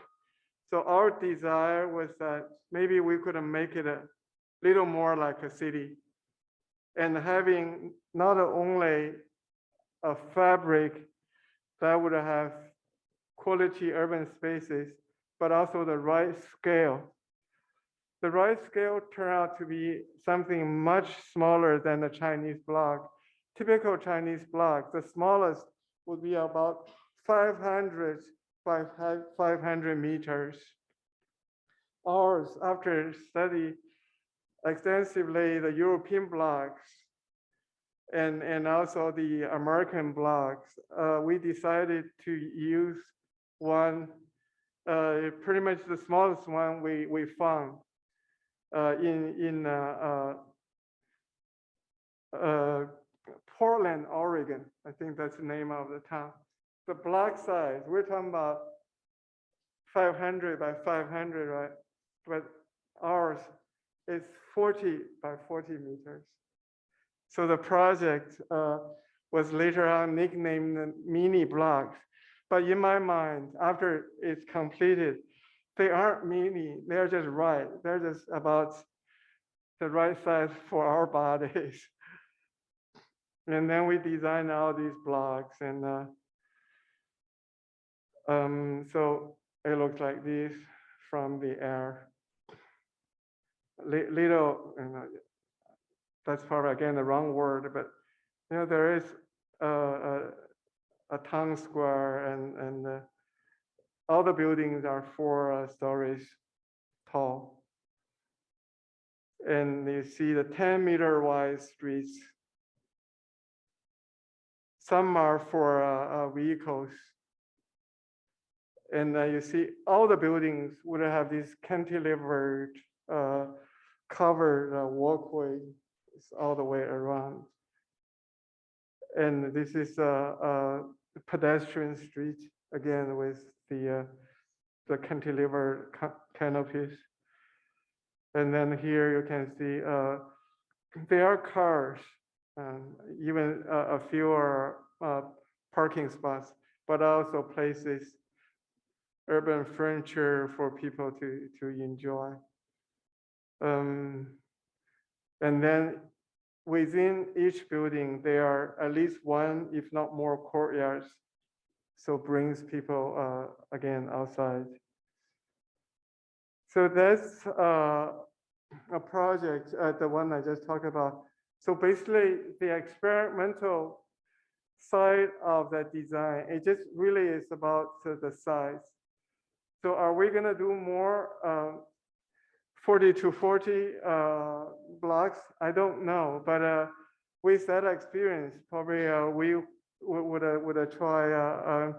So our desire was that maybe we could make it a little more like a city, and having not only a fabric that would have quality urban spaces, but also the right scale. The right scale turned out to be something much smaller than the Chinese block. Typical Chinese block, the smallest would be about 500 by 500 meters. Ours, after study extensively the European blocks and also the American blocks, we decided to use one, pretty much the smallest one we found in Portland, Oregon. I think that's the name of the town. The block size, we're talking about 500 by 500, right? But ours is 40 by 40 meters. So the project was later on nicknamed mini blocks. But in my mind, after it's completed, they aren't mini, they're just right. They're just about the right size for our bodies. And then we designed all these blocks, and so it looks like this from the air. Little, that's probably again the wrong word, but there is a town square, and all the buildings are 4 stories tall. And you see the 10-meter wide streets. Some are for vehicles. And you see all the buildings would have this cantilevered, covered walkway all the way around. And this is a pedestrian street, again, with the cantilever canopies. And then here you can see there are cars, even a fewer parking spots, but also places, urban furniture for people to enjoy. And then within each building, there are at least one, if not more, courtyards. So brings people again outside. So that's a project, the one I just talked about. So basically, the experimental side of that design, it just really is about the size. So are we gonna do more 40 to 40 blocks? I don't know, but with that experience, probably we would try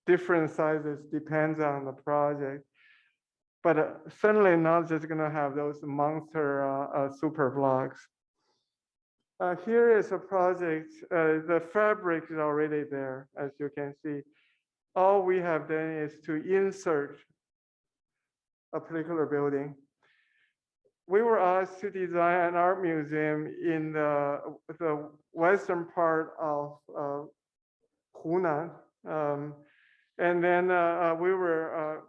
different sizes, depends on the project. But certainly not just gonna have those monster super blocks. Here is a project, the fabric is already there, as you can see. All we have done is to insert a particular building. We were asked to design an art museum in the western part of Hunan. And then we were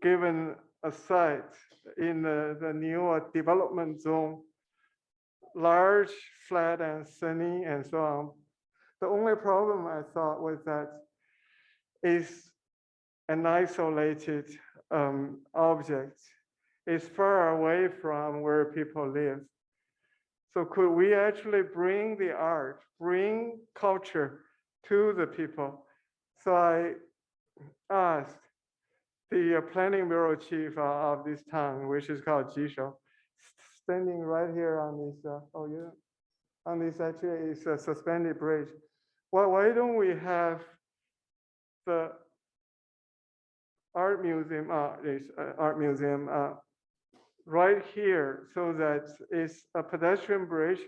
given a site in the new development zone, large, flat, and sunny, and so on. The only problem I thought was that it's an isolated object. It's far away from where people live. So could we actually bring the art, bring culture to the people? So I asked the planning bureau chief of this town, which is called Jisho, standing right here on this, on this actually is a suspended bridge. Why don't we have the art museum, right here, so that it's a pedestrian bridge,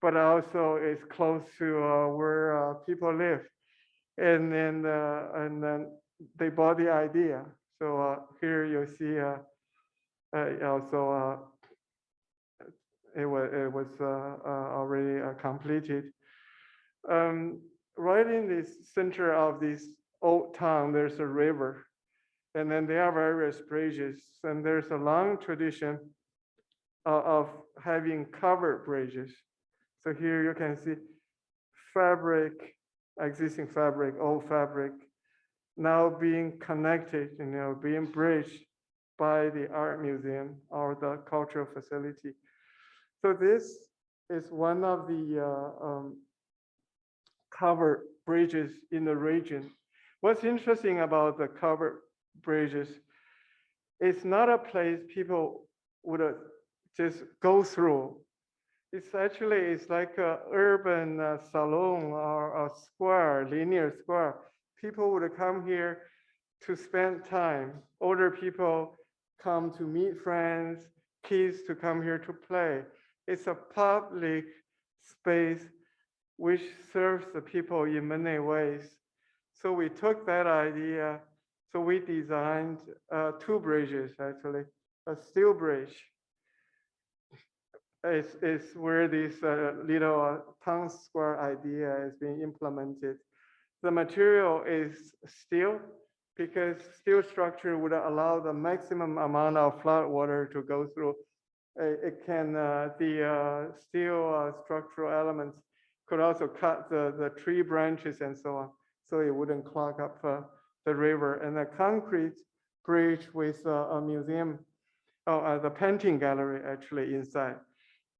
but also it's close to where people live. And then they bought the idea. So here you see also it was already completed. Right in the center of this old town, there's a river. And then there are various bridges, and there's a long tradition of having covered bridges. So here you can see fabric, existing fabric, old fabric, now being connected, being bridged by the art museum or the cultural facility. So this is one of the covered bridges in the region. What's interesting about the covered bridges, it's not a place people would just go through. It's like an urban salon or a square, linear square. People would come here to spend time. Older people come to meet friends, kids to come here to play. It's a public space which serves the people in many ways. So we took that idea. So we designed two bridges, actually. A steel bridge is where this little town square idea is being implemented. The material is steel, because steel structure would allow the maximum amount of flood water to go through. It can, the steel structural elements could also cut the tree branches and so on, so it wouldn't clog up the river. And a concrete bridge with a museum, the painting gallery actually inside.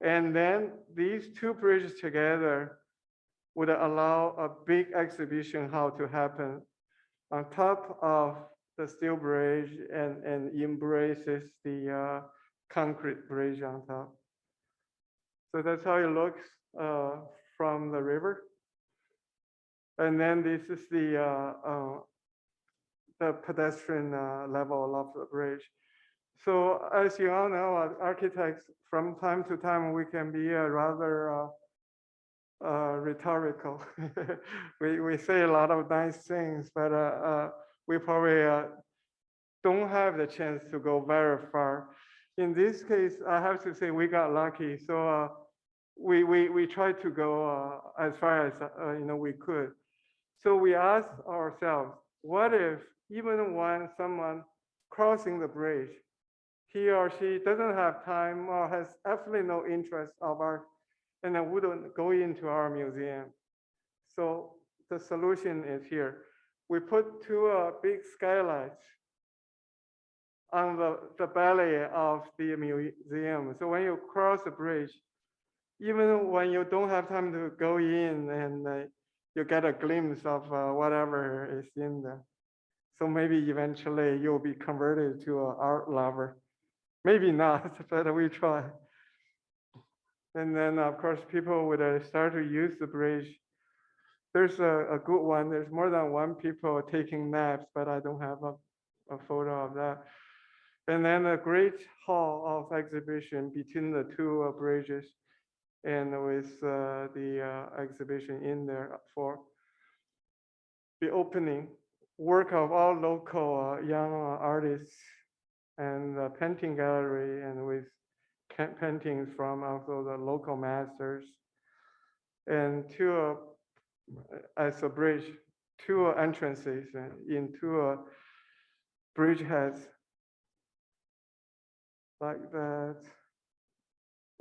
And then these two bridges together would allow a big exhibition hall to happen on top of the steel bridge and embraces the concrete bridge on top. So that's how it looks from the river. And then this is the pedestrian level of the bridge. So as you all know, as architects, from time to time, we can be rather rhetorical. we say a lot of nice things, but we probably don't have the chance to go very far. In this case, I have to say we got lucky. So we tried to go as far as we could. So we asked ourselves, what if even when someone crossing the bridge, he or she doesn't have time or has absolutely no interest of art, and then wouldn't go into our museum? So the solution is here. We put two big skylights on the belly of the museum. So when you cross the bridge, even when you don't have time to go in, and you get a glimpse of whatever is in there. So maybe eventually you'll be converted to an art lover. Maybe not, but we try. And then of course, people would start to use the bridge. There's a good one. There's more than one people taking naps, but I don't have a photo of that. And then a great hall of exhibition between the two bridges, and with the exhibition in there for the opening work of all local young artists, and the painting gallery, and with paintings from also the local masters, and two, as a bridge, two entrances into bridge heads like that.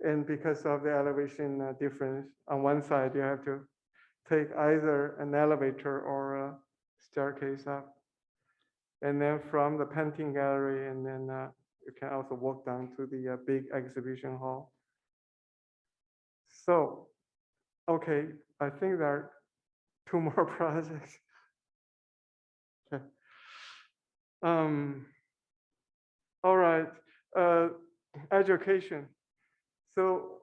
And because of the elevation difference, on one side you have to take either an elevator or a staircase up. And then from the painting gallery, and then you can also walk down to the big exhibition hall. So, okay, I think there are two more projects. Okay. All right, education. So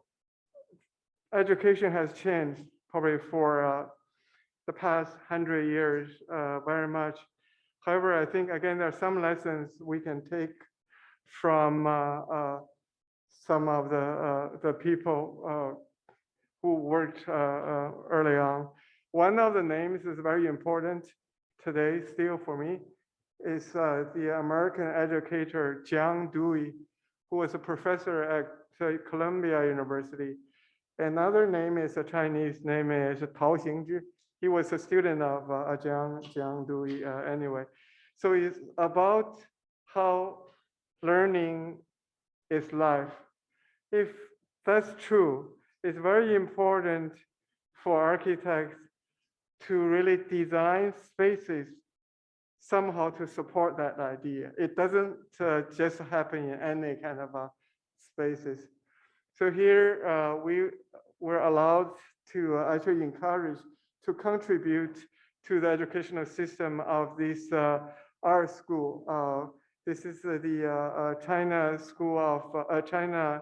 education has changed probably for the past 100 years very much. However, I think again, there are some lessons we can take from some of the people who worked early on. One of the names is very important today still for me, is the American educator Jiang Dewey, who was a professor at Columbia University. Another name is a Chinese name is Tao Xingzhi. He was a student of Jiang Dewey anyway. So it's about how learning is life. If that's true, it's very important for architects to really design spaces somehow to support that idea. It doesn't just happen in any kind of spaces. So here we were allowed to actually encourage to contribute to the educational system of this art school. This is the China School of China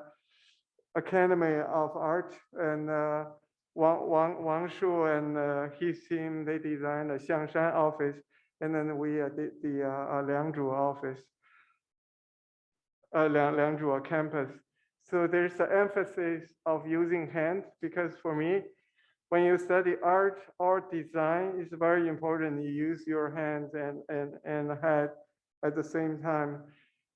Academy of Art, and Wang Shu and his team, they designed the Xiangshan office, and then we did the Liangzhu office, Liangzhu campus. So there's the emphasis of using hands, because for me, when you study art or design, it's very important you use your hands and head at the same time.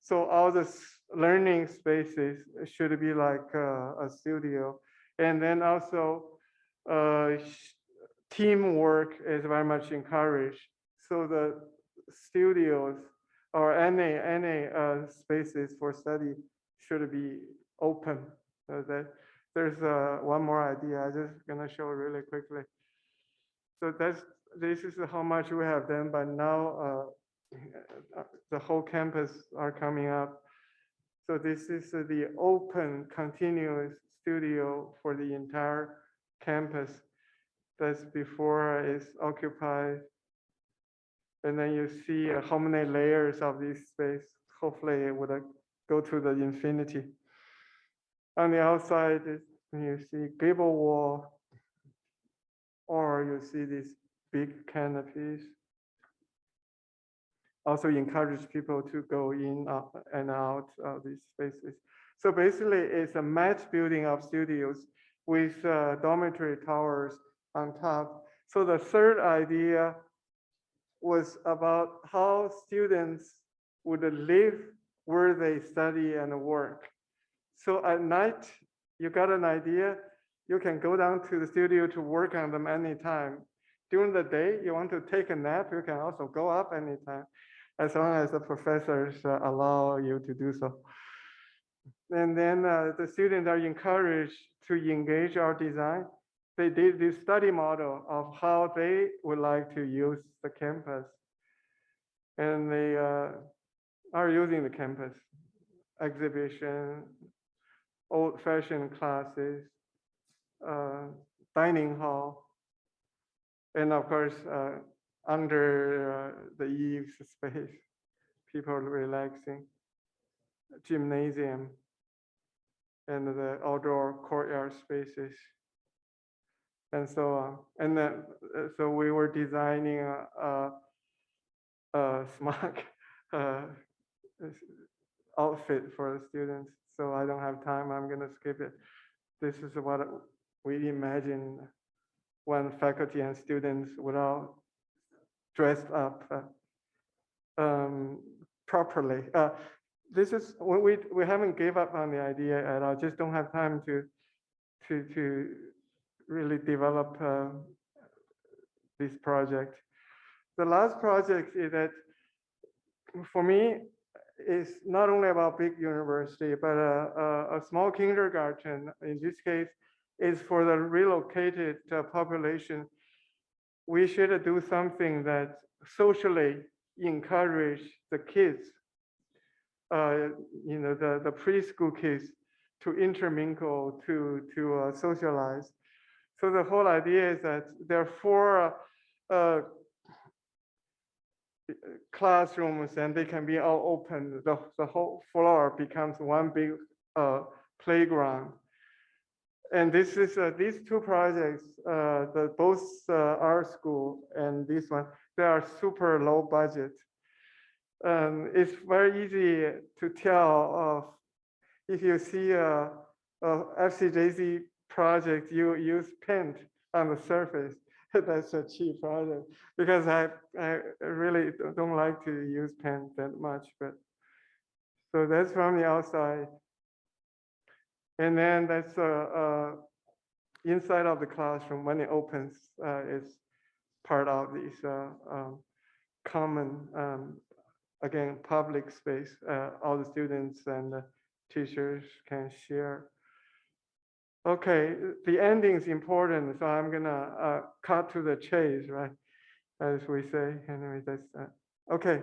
So all the learning spaces should be like a studio. And then also teamwork is very much encouraged. So the studios or any spaces for study should be open. So that there's one more idea I'm just gonna show really quickly. So this is how much we have done, but now the whole campus are coming up. So this is the open continuous studio for the entire campus. That's before it's occupied. And then you see how many layers of this space. Hopefully it would go to the infinity. On the outside, you see gable wall, or you see these big canopies. Also encourage people to go in and out of these spaces. So basically it's a match building of studios with dormitory towers on top. So the third idea was about how students would live where they study and work. So at night, you got an idea, you can go down to the studio to work on them anytime. During the day, you want to take a nap, you can also go up anytime, as long as the professors allow you to do so. And then the students are encouraged to engage our design. They did this study model of how they would like to use the campus. And they are using the campus, exhibition, old-fashioned classes, dining hall, and of course, under the eaves space, people relaxing, gymnasium, and the outdoor courtyard spaces, and so on. And then, so we were designing a smart outfit for the students. So I don't have time, I'm gonna skip it. This is what we imagine when faculty and students would all dressed up properly. This is when we haven't gave up on the idea at all, just don't have time to really develop this project. The last project is that for me, is not only about big university, but a small kindergarten, in this case, is for the relocated population. We should do something that socially encourage the kids, you know, the preschool kids to intermingle, to socialize. So the whole idea is that there are 4 classrooms and they can be all open. The whole floor becomes one big playground. And this is these two projects, both our school and this one, they are super low budget. It's very easy to tell if you see a FCJZ project, you use paint on the surface. That's a cheap project because I really don't like to use paint that much. But so that's from the outside. And then that's inside of the classroom when it opens, is part of this common, again, public space. All the students and the teachers can share. Okay, the ending is important, so I'm gonna cut to the chase, right? As we say, anyway, that's okay.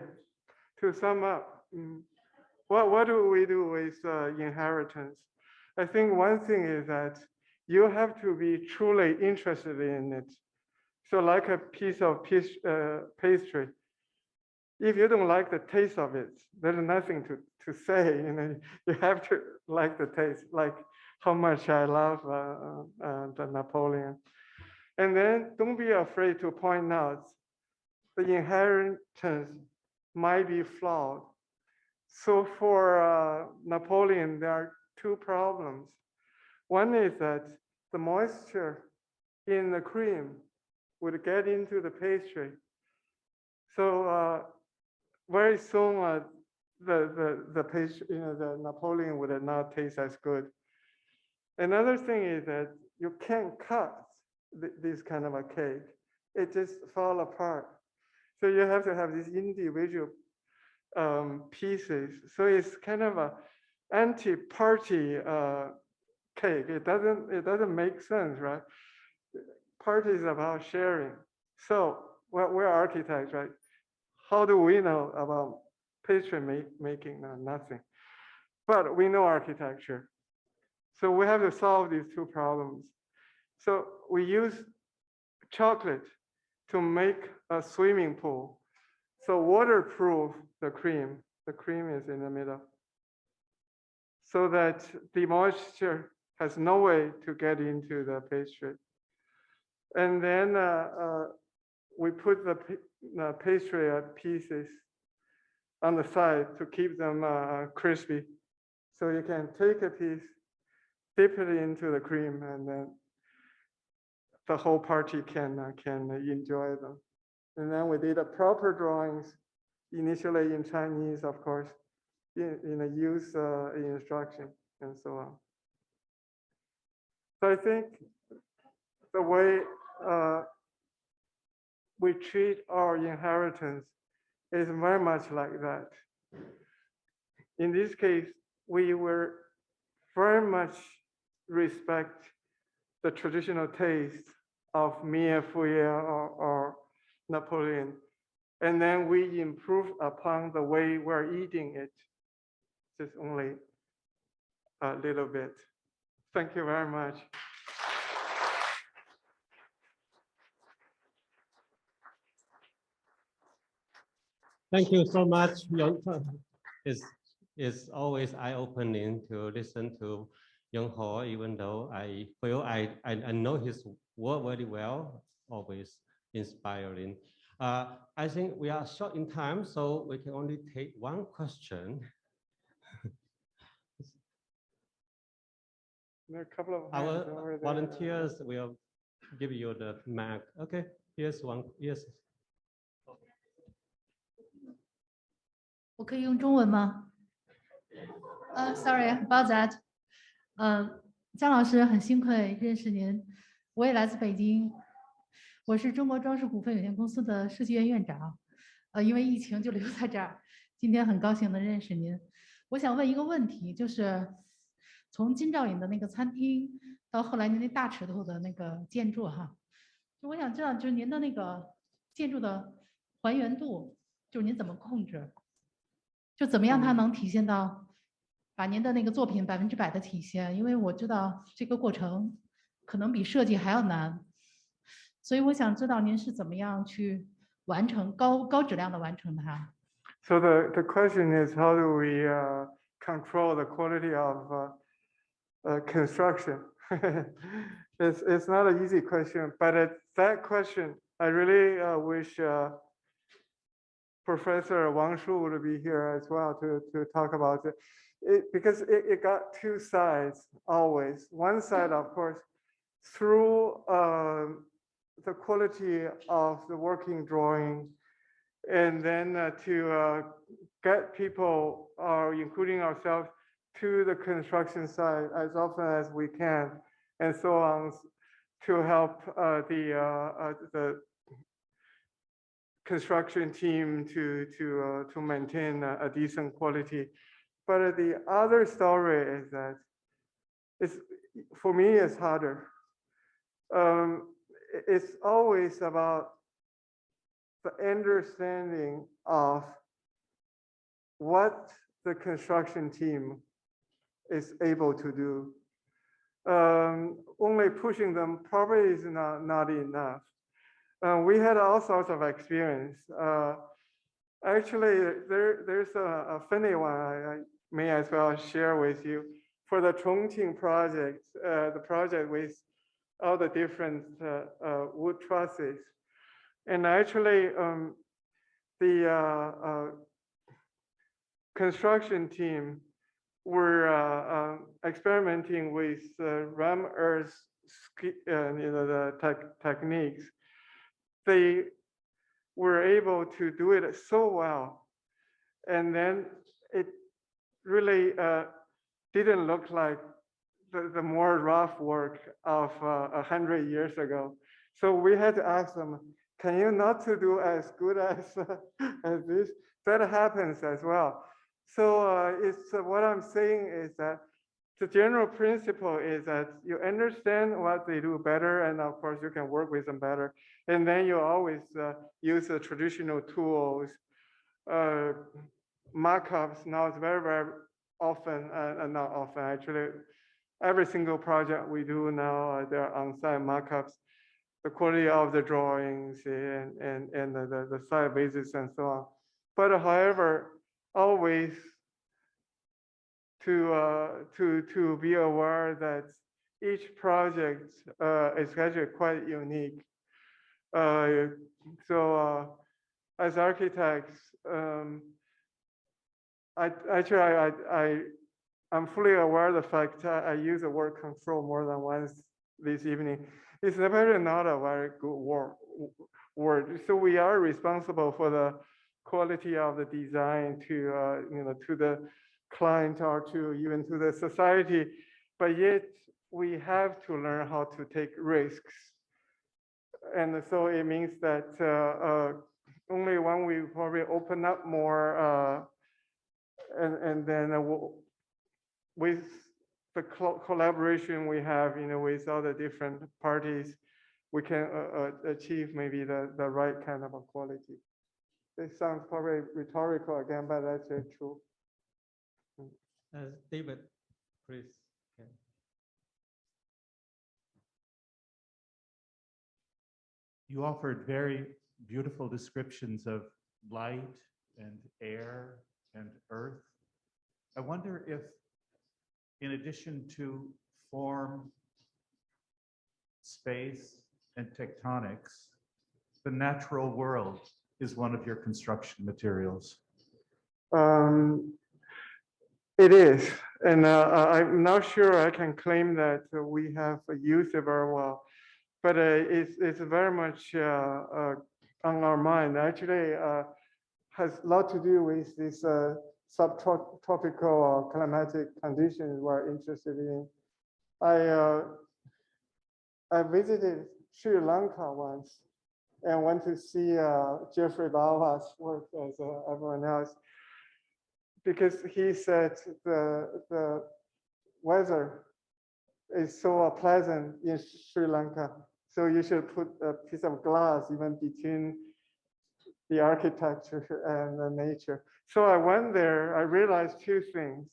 To sum up, what do we do with inheritance? I think one thing is that you have to be truly interested in it. So like a piece of pastry, if you don't like the taste of it, there's nothing to say. You know, you have to like the taste, like how much I love the Napoleon. And then don't be afraid to point out the inheritance might be flawed. So for Napoleon, there are two problems. One is that the moisture in the cream would get into the pastry. So very soon, the pastry, the Napoleon would not taste as good. Another thing is that you can't cut this kind of a cake. It just fall apart. So you have to have these individual pieces. So it's kind of a anti-party cake. It doesn't make sense, right? Party is about sharing. So we're architects, right? How do we know about pastry making? No, nothing. But we know architecture. So we have to solve these two problems. So we use chocolate to make a swimming pool. So waterproof the cream. The cream is in the middle. So that the moisture has no way to get into the pastry. And then we put the pastry pieces on the side to keep them crispy. So you can take a piece, dip it into the cream, and then the whole party can enjoy them. And then we did a proper drawings, initially in Chinese, of course, in a use instruction and so on. So I think the way we treat our inheritance is very much like that. In this case, we were very much respect the traditional taste of FAIA or Napoleon. And then we improve upon the way we're eating it, just only a little bit. Thank you very much. Thank you so much. It's always eye-opening to listen to Yung Ho, even though I feel I know his work very well, always inspiring. I think we are short in time, so we can only take one question. There are a couple of our volunteers will give you the mic. Okay, here's one. Yes. 我可以用中文吗？Sorry about that. 姜老师很幸亏认识您，我也来自北京，我是中国装饰股份有限公司的设计院院长。因为疫情就留在这儿，今天很高兴的认识您。我想问一个问题，就是从金兆尹的那个餐厅到后来您那大尺度的那个建筑哈，就我想知道，就是您的那个建筑的还原度，就是您怎么控制？ 就怎么样，它能体现到把您的那个作品100%的体现？因为我知道这个过程可能比设计还要难，所以我想知道您是怎么样去完成高质量的完成它。So the question is, how do we control the quality of construction? It's not an easy question, but that question, I really wish Professor Wang Shu would be here as well to talk about it. Because it got two sides always. One side, of course, through the quality of the working drawing, and then to get people, including ourselves, to the construction site as often as we can, and so on, to help the construction team to maintain a decent quality. But the other story is that for me, it's harder. It's always about the understanding of what the construction team is able to do. Only pushing them probably is not enough. We had all sorts of experience. Actually, there's a funny one I may as well share with you. For the Chongqing project, the project with all the different wood trusses. And actually, the construction team were experimenting with ram earth the techniques. They were able to do it so well. And then it really didn't look like the more rough work of 100 years ago. So we had to ask them, can you not to do as good as this? That happens as well. So it's what I'm saying is that the general principle is that you understand what they do better, and of course you can work with them better. And then you always use the traditional tools, markups. Now it's very, very often, not often actually, every single project we do now, there are on-site markups, the quality of the drawings and the site visits and so on. But however, always to be aware that each project is actually quite unique. So as architects, I'm fully aware of the fact I use the word control more than once this evening. It's really not a very good word. So we are responsible for the quality of the design to to the client or to even to the society, but yet we have to learn how to take risks. And so it means that only when we probably open up more and then with the collaboration we have, with all the different parties, we can achieve maybe the right kind of a quality. This sounds probably rhetorical again, but that's true. David, please. Okay. You offered very beautiful descriptions of light and air and earth. I wonder if, in addition to form, space, and tectonics, the natural world is one of your construction materials. It is, and I'm not sure I can claim that we have used it very well, but it's very much on our mind. Actually, has a lot to do with this subtropical climatic conditions we're interested in. I visited Sri Lanka once and went to see Jeffrey Bawa's work as everyone else, because he said the weather is so pleasant in Sri Lanka, so you should put a piece of glass even between the architecture and the nature. So I went there, I realized two things.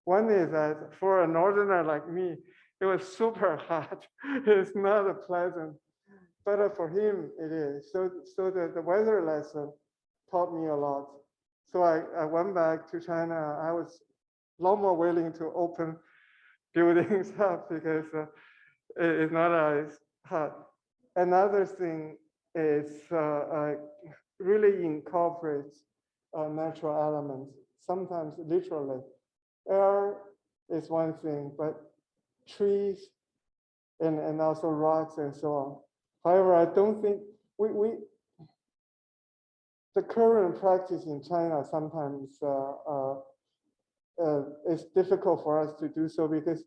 One is that for a northerner like me, it was super hot. It's not a pleasant, but for him it is. So the weather lesson taught me a lot. So I went back to China. I was a lot more willing to open buildings up because It's not as hard. Another thing is really incorporates natural elements, sometimes literally. Air is one thing, but trees and also rocks and so on. However, I don't think the current practice in China sometimes it's difficult for us to do so because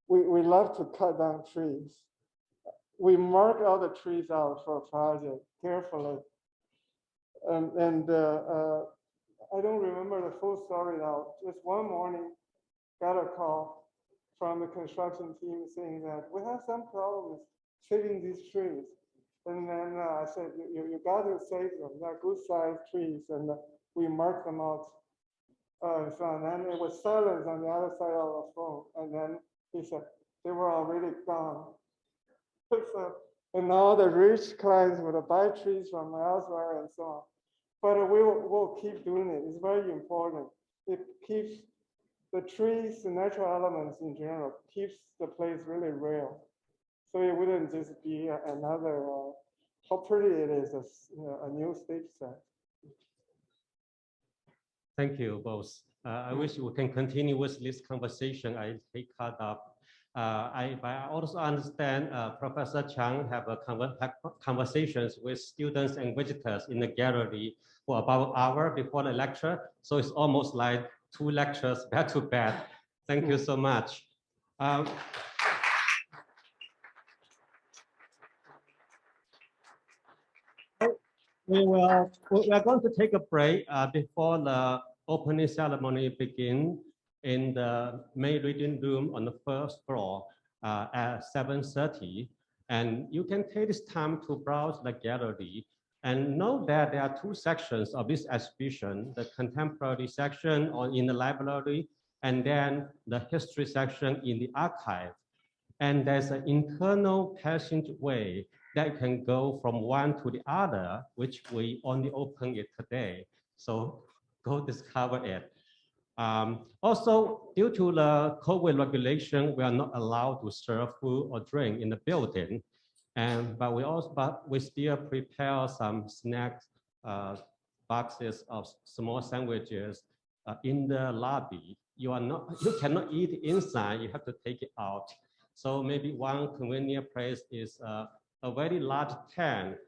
we love to cut down trees. We mark all the trees out for a project carefully. I don't remember the full story now. Just one morning, got a call from the construction team saying that we have some problems saving these trees. And then I said, you got to save them. They're good sized trees. And we marked them out. So then it was silence on the other side of the phone. And then he said, they were already gone. So, and now the rich clients would buy trees from elsewhere and so on. But we'll keep doing it. It's very important. It keeps the trees, the natural elements in general, keeps the place really real. So it wouldn't just be another, how pretty it is, a new stage set. Thank you both. I wish we can continue with this conversation. I take cut up. I also understand Professor Chang have conversations with students and visitors in the gallery for about an hour before the lecture. So it's almost like 2 lectures back to back. Thank you so much. We are going to take a break before the opening ceremony begin in the main reading room on the 1st floor at 7:30. And you can take this time to browse the gallery and know that there are 2 sections of this exhibition, the contemporary section in the library, and then the history section in the archive. And there's an internal passageway that can go from one to the other, which we only open it today. So go discover it. Also, due to the COVID regulation, we are not allowed to serve food or drink in the building. But we still prepare some snacks, boxes of small sandwiches in the lobby. You cannot eat inside, you have to take it out. So maybe one convenient place is a very large tent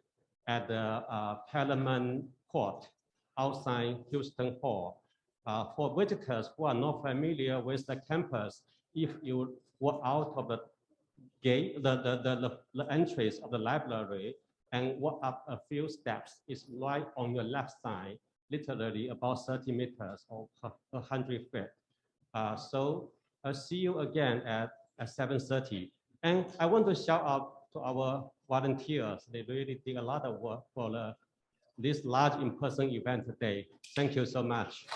at the Parliament Court outside Houston Hall. For visitors who are not familiar with the campus, if you walk out of the gate, the entrance of the library and walk up a few steps, it's right on your left side, literally about 30 meters or 100 feet. So I'll see you again at 7:30. And I want to shout out to our volunteers. They really did a lot of work for this large in-person event today. Thank you so much.